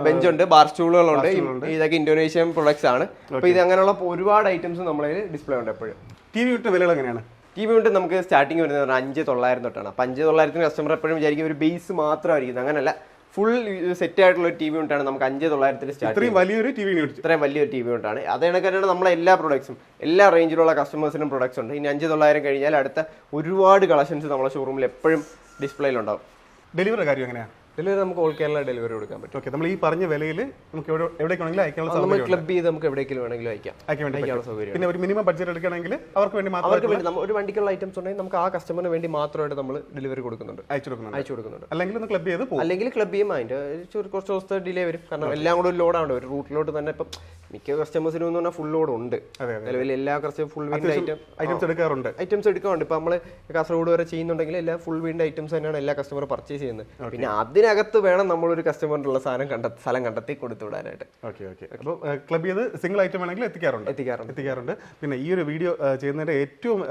ബെഞ്ചുണ്ട്, ബാർ സ്റ്റൂളുകളുണ്ട്. ഇതൊക്കെ ഇന്തോനേഷ്യൻ പ്രൊഡക്ട്സ് ആണ്. അപ്പൊ ഇത് അങ്ങനെയുള്ള ഒരുപാട് ഐറ്റംസ് നമ്മളതിൽ ഡിസ്പ്ലേ ഉണ്ട് എപ്പോഴും. TV വിട്ട് വിലകൾ എങ്ങനെയാണ്? TV കൊണ്ട് നമുക്ക് സ്റ്റാർട്ടിങ് വരുന്നത് 5900 തൊട്ടാണ്. അപ്പൊ 5900 കസ്റ്റമർ എപ്പോഴും വിചാരിക്കും ഒരു ബേസ് മാത്രമായിരിക്കും. അങ്ങനെയല്ല, ഫുൾ സെറ്റ് ആയിട്ടുള്ള ഒരു TV കൊണ്ടാണ് നമുക്ക് 5900 സ്റ്റാർട്ട്. ഇത്രയും വലിയൊരു TV കൊണ്ടാണ്. അതേ കണക്കാണ് നമ്മളെ എല്ലാ പ്രൊഡക്ട്സും എല്ലാ റേഞ്ചിലുള്ള കസ്റ്റമേഴ്സിനും പ്രൊഡക്ട്സ് ഉണ്ട്. ഇനി 5900 കഴിഞ്ഞാൽ അടുത്ത ഒരുപാട് കളക്ഷൻസ് നമ്മളെ ഷോറൂമിൽ എപ്പോഴും ഡിസ്പ്ലേയിലുണ്ടാവും. ഡെലിവറി കാര്യം എങ്ങനെയാണ്? ഡെലിവറി നമുക്ക് ഓൾ കേരള ഡെലിവറി കൊടുക്കാൻ പറ്റും. ഓക്കെ, നമ്മൾ ഈ പറഞ്ഞ വിലയിൽ നമുക്ക് എവിടേക്ക് വേണമെങ്കിലും അയക്കാനുള്ള നമ്മൾ ക്ലബ് ചെയ്ത് നമുക്ക് എവിടേക്കെങ്കിലും വേണമെങ്കിലും അയക്കാനുള്ള സൗകര്യം. പിന്നെ ഒരു മിനിമം ബഡ്ജറ്റ് എടുക്കുകയാണെങ്കിൽ അവർക്ക് വേണ്ടി ഒരു വണ്ടിക്കുള്ള ഐറ്റംസ് ഉണ്ടെങ്കിൽ നമുക്ക് ആ കസ്റ്റമറിന് വേണ്ടി മാത്രമായിട്ട് നമ്മൾ ഡെലിവറി കൊടുക്കുന്നുണ്ട്, അയച്ചു കൊടുക്കുന്നുണ്ട്. അല്ലെങ്കിൽ ക്ലബ് ചെയ്ത് പോകും. അല്ലെങ്കിൽ ക്ലബ് ചെയ്യും, അതിന്റെ കുറച്ച് ദിവസത്തെ ഡിലേ വരും. കാരണം എല്ലാം കൂടെ ഒരു ലോഡാണ്. ഒരു റൂട്ടിലോട്ട് തന്നെ ഇപ്പം മിക്ക കസ്റ്റമേഴ്സിനും എന്ന് പറഞ്ഞാൽ ഫുൾ ലോഡ് ഉണ്ട്. നിലവിൽ എല്ലാ കസ്റ്റമർ ഫുൾ വീടിന്റെ ഐറ്റംസ് എടുക്കാറുണ്ട്. ഇപ്പൊ നമ്മള് കാസർഗോഡ് വരെ ചെയ്യുന്നുണ്ടെങ്കിൽ എല്ലാ ഫുൾ വീടിന്റെ ഐറ്റംസ് തന്നെയാണ് എല്ലാ കസ്റ്റമർ പർച്ചേസ് ചെയ്യുന്നത്. പിന്നെ അതിനകത്ത് വേണം നമ്മളൊരു കസ്റ്റമറിനുള്ള സ്ഥലം കണ്ടെത്തി കൊടുത്തു വിടാനായിട്ട്. അപ്പോൾ ക്ലബ് ചെയ്ത് സിംഗിൾ ഐറ്റം വേണമെങ്കിൽ എത്തിക്കാറുണ്ട്. പിന്നെ ഈ ഒരു വീഡിയോ ചെയ്യുന്നതിന്റെ ഏറ്റവും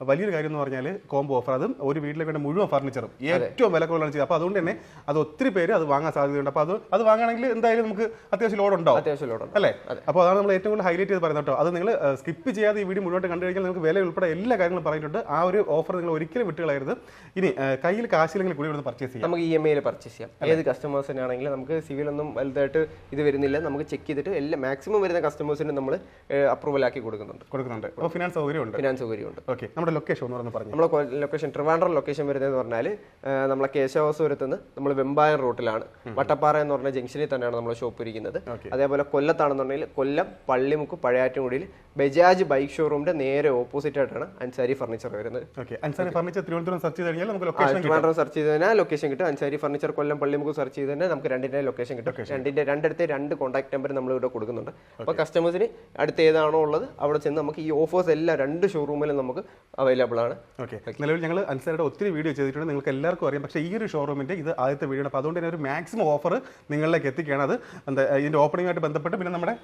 വലിയൊരു കാര്യം എന്ന് പറഞ്ഞാൽ കോംബോ ഓഫർ. അതും ഒരു വീട്ടിലേക്ക് വേണ്ട മുഴുവൻ ഫർണിച്ചറും ഏറ്റവും വില കുറവാണ് ചെയ്യുന്നത്. അപ്പോൾ അതുകൊണ്ട് തന്നെ അത് ഒത്തിരി പേര് അത് വാങ്ങാൻ സാധ്യതയുണ്ട്. അപ്പോൾ അത് വാങ്ങുകയാണെങ്കിൽ എന്തായാലും നമുക്ക് അത്യാവശ്യം ലോഡ് ഉണ്ടാവും അല്ലേ? അപ്പോൾ അതാണ് നമ്മൾ ഏറ്റവും കൂടുതൽ ഹൈലൈറ്റ് ചെയ്ത് പറയുന്നത് കേട്ടോ. അത് നിങ്ങൾ സ്കിപ്പ് ചെയ്യാതെ ഈ വീഡിയോ മുന്നോട്ട് കണ്ടു കഴിഞ്ഞാൽ നിങ്ങൾക്ക് വില ഉൾപ്പെടെ എല്ലാ കാര്യങ്ങളും പറഞ്ഞിട്ടുണ്ട്. ആ ഒരു ഓഫർ നിങ്ങൾ ഒരിക്കലും വിട്ടുകളയരുത്. ഇനി കയ്യിൽ കാശില്ലെങ്കിൽ കൂടി ഇവിടുന്ന് പർച്ചേസ് ചെയ്യാം. നമുക്ക് EMI പർച്ചേസ് ചെയ്യാം. ഏത് കസ്റ്റമേഴ്സിനാണെങ്കിലും നമുക്ക് സിവിലൊന്നും വലുതായിട്ട് ഇത് വരുന്നില്ല. നമുക്ക് ചെക്ക് ചെയ്തിട്ട് എല്ലാ മാക്സിമം വരുന്ന കസ്റ്റമേഴ്സിന് നമ്മൾ അപ്രൂവൽ ആക്കി കൊടുക്കുന്നുണ്ട്. അപ്പോൾ ഫിനാൻസ് സൗകര്യമുണ്ട്. ഓക്കെ, നമ്മുടെ ലൊക്കേഷൻ ഒന്ന് പറഞ്ഞു. നമ്മുടെ ലൊക്കേഷൻ ട്രിവാൻഡ്രം ലൊക്കേഷൻ വരുന്നതെന്ന് പറഞ്ഞാൽ നമ്മളെ കേശവസുരത്ത് നിന്ന് നമ്മൾ വെമ്പായം റൂട്ടിലാണ്. വട്ടപ്പാറ എന്ന് പറഞ്ഞ ജംഗ്ഷനിൽ തന്നെയാണ് നമ്മൾ ഷോപ്പ് ഇരിക്കുന്നത്. അതേപോലെ കൊല്ലത്താണെന്നുണ്ടെങ്കിൽ കൊല്ലം പള്ളിമുക്ക് പഴയാറ്റുംകുടിയിൽ ബജാജ് ബൈക്ക് ഷോറൂമിന്റെ നേരെ ഓപ്പോസിറ്റ് ആയിട്ടാണ് അൻസാരി ഫർണിച്ചർ വരുന്നത്. അൻസാരി ഫർണിച്ചർ തിരുവനന്തപുരം സെർച്ച് ചെയ്ത് കഴിഞ്ഞാൽ നമുക്ക് ട്രിവാൻഡ്രം സെർച്ച് ചെയ്ത് കഴിഞ്ഞാൽ ലൊക്കേഷൻ കിട്ടും. അൻസാരി ഫർണിച്ചർ കൊല്ലം പള്ളിമുക്ക് സെർച്ച് ചെയ്ത് തന്നെ നമുക്ക് രണ്ടിന്റെ ലൊക്കേഷൻ കിട്ടും. രണ്ടിടത്തെ 2 കോൺടാക്ട് നമ്പർ നമ്മൾ ഇവിടെ കൊടുക്കുന്നുണ്ട്. അപ്പോൾ കസ്റ്റമേഴ്സിന് അടുത്ത് ഏതാണോ ഉള്ളത് അവിടെ ചെന്ന് നമുക്ക് ഈ ഓഫേഴ്സ് എല്ലാം 2 ഷോറൂമിലും നമുക്ക് അവൈലബിൾ ആണ്. നിലവിൽ ഞങ്ങൾ അൻസാരിയുടെ ഒത്തിരി വീഡിയോ ചെയ്തിട്ടുണ്ട്, നിങ്ങൾക്ക് എല്ലാവർക്കും അറിയാം. പക്ഷേ ഈ ഒരു ഷോറൂമിന്റെ ഇത് ആദ്യത്തെ വീഡിയോ ആണ്. അപ്പോൾ അതുകൊണ്ട് തന്നെ ഒരു മാക്സിമം ഓഫർ നിങ്ങളിലേക്ക് എത്തിക്കുകയാണ്. അത് ഇതിന്റെ ഓപ്പണിംഗ് ആയിട്ട് ബന്ധപ്പെട്ട് പിന്നെ നമ്മളെ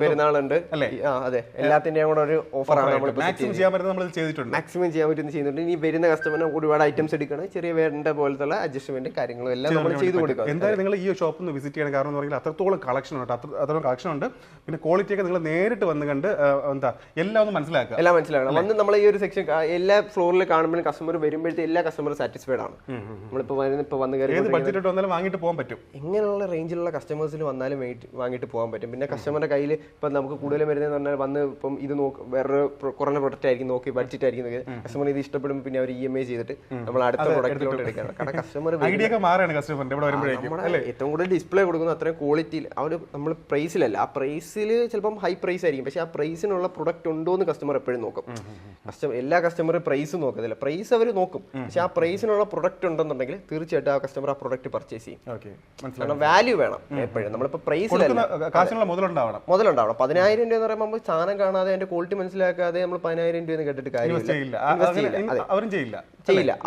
പെരുന്നാളുണ്ട് അല്ലേ? അതെ, എല്ലാത്തിന്റെയും കൂടെ ഒരു ഓഫറാണ് നമ്മൾ മാക്സിമം ചെയ്യാൻ പറ്റുന്നത് നമ്മൾ ചെയ്തിട്ടുണ്ട്. മാക്സിമം ചെയ്യാൻ പറ്റുന്നത് ചെയ്യുന്നുണ്ട്. ഇനി വരുന്ന കസ്റ്റമറിന് ഒരുപാട് ഐറ്റംസ് എടുക്കണം, ചെറിയ വേണ്ട പോലത്തുള്ള അഡ്ജസ്റ്റ്മെന്റ് കാര്യങ്ങളും എല്ലാം നമ്മൾ ചെയ്ത് കൊടുക്കുക. എന്തായാലും നിങ്ങൾ ഈ ഷോപ്പിൽ നിന്ന് വിസിറ്റ് ചെയ്യണം. കാരണം എന്ന് പറഞ്ഞാൽ അത്രത്തോളം കളക്ഷൻ ഉണ്ട്, അത്രത്തോളം കളക്ഷൻ ഉണ്ട്. പിന്നെ ക്വാളിറ്റി ഒക്കെ നിങ്ങൾ നേരിട്ട് വന്ന് കണ്ട് എല്ലാം ഒന്ന് മനസ്സിലാക്കണം. വന്ന് നമ്മൾ ഈ ഒരു സെക്ഷൻ എല്ലാ ഫ്ലോറിൽ കാണുമ്പോഴും കസ്റ്റമർ വരുമ്പോഴത്തെ എല്ലാ കസ്റ്റമറും സാറ്റിസ്ഫൈഡ് ആണ്. നമ്മളിപ്പോ വന്ന് കയറി ബഡ്ജറ്റ് വന്നാലും വാങ്ങിട്ട് പോകാൻ പറ്റും. ഇങ്ങനെയുള്ള റേഞ്ചിലുള്ള കസ്റ്റമേഴ്സിൽ വന്നാലും വാങ്ങിട്ട് പോകാൻ പറ്റും. പിന്നെ കസ്റ്റമറുടെ കയ്യിൽ ഇപ്പൊ നമുക്ക് കൂടുതലും വരുന്നതെന്ന് പറഞ്ഞാൽ വന്ന് ഇപ്പം ഇത് വേറൊരു കുറഞ്ഞ പ്രൊഡക്റ്റ് ആയിരിക്കും നോക്കി, ബഡ്ജറ്റ് ആയിരിക്കും നോക്കി, കസ്റ്റമർ ഇത് ഇഷ്ടപ്പെടും. പിന്നെ അവർ EMI ചെയ്തിട്ട് നമ്മൾ അടുത്ത പ്രൊഡക്റ്റിലോട്ട് എടുക്കണം. കാരണം കസ്റ്റമർ ഏറ്റവും കൂടുതൽ ഡിസ്പ്ലേ കൊടുക്കുന്നത് അത്രയും ക്വാളിറ്റിയിൽ. നമ്മൾ പ്രൈസിലല്ല, ആ പ്രൈസിൽ ചിലപ്പം ഹൈ പ്രൈസ് ആയിരിക്കും, പക്ഷെ ആ പ്രൈസിനുള്ള പ്രൊഡക്റ്റ് ഉണ്ടോ എന്ന് കസ്റ്റമർ എപ്പോഴും നോക്കും. എല്ലാ കസ്റ്റമറും പ്രൈസ് നോക്കത്തില്ല, പ്രൈസ് അവർ നോക്കും. പക്ഷെ ആ പ്രൈസിനുള്ള പ്രൊഡക്റ്റ് ഉണ്ടെന്നുണ്ടെങ്കിൽ തീർച്ചയായിട്ടും ആ കസ്റ്റമർ ആ പ്രൊഡക്റ്റ് പർച്ചേസ് ചെയ്യും. കാരണം വാല്യൂ വേണം എപ്പോഴും. നമ്മളിപ്പോ പ്രൈസിലല്ല, മുതലുണ്ടാവണം. 10,000 രൂപ എന്ന് പറയുമ്പോൾ സാധനം കാണാതെ അതിന്റെ ക്വാളിറ്റി മനസ്സിലാക്കാതെ നമ്മൾ 10,000 രൂപ കേട്ടിട്ട് കാര്യമില്ല.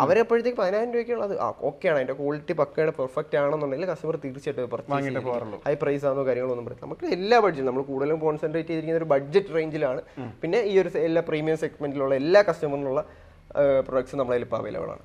അവരെപ്പോഴത്തേക്ക് 10,000 രൂപയ്ക്കുള്ളത് ഓക്കെയാണ്, അതിന്റെ ക്വാളിറ്റി പക്കയാണ്, പെർഫെക്റ്റ് ആണെന്നുണ്ടെങ്കിൽ കസ്റ്റമർ തീർച്ചയായിട്ടും പർച്ചേസ് ചെയ്യും. ഹൈ പ്രൈസ് ആണോ കാര്യങ്ങളൊന്നും പറയും. നമുക്ക് എല്ലാ ബഡ്ജറ്റും നമ്മൾ കൂടുതലും കോൺസെൻട്രേറ്റ് ചെയ്തിരിക്കുന്ന ഒരു ബഡ്ജറ്റ് റേഞ്ചിലാണ്. പിന്നെ ഈ ഒരു എല്ലാ പ്രീമിയം സെഗ്മെന്റിലുള്ള എല്ലാ കസ്റ്റമറിനുള്ള പ്രൊഡക്ട്സും നമ്മളതിൽ ഇപ്പോൾ അവൈലബിൾ ആണ്.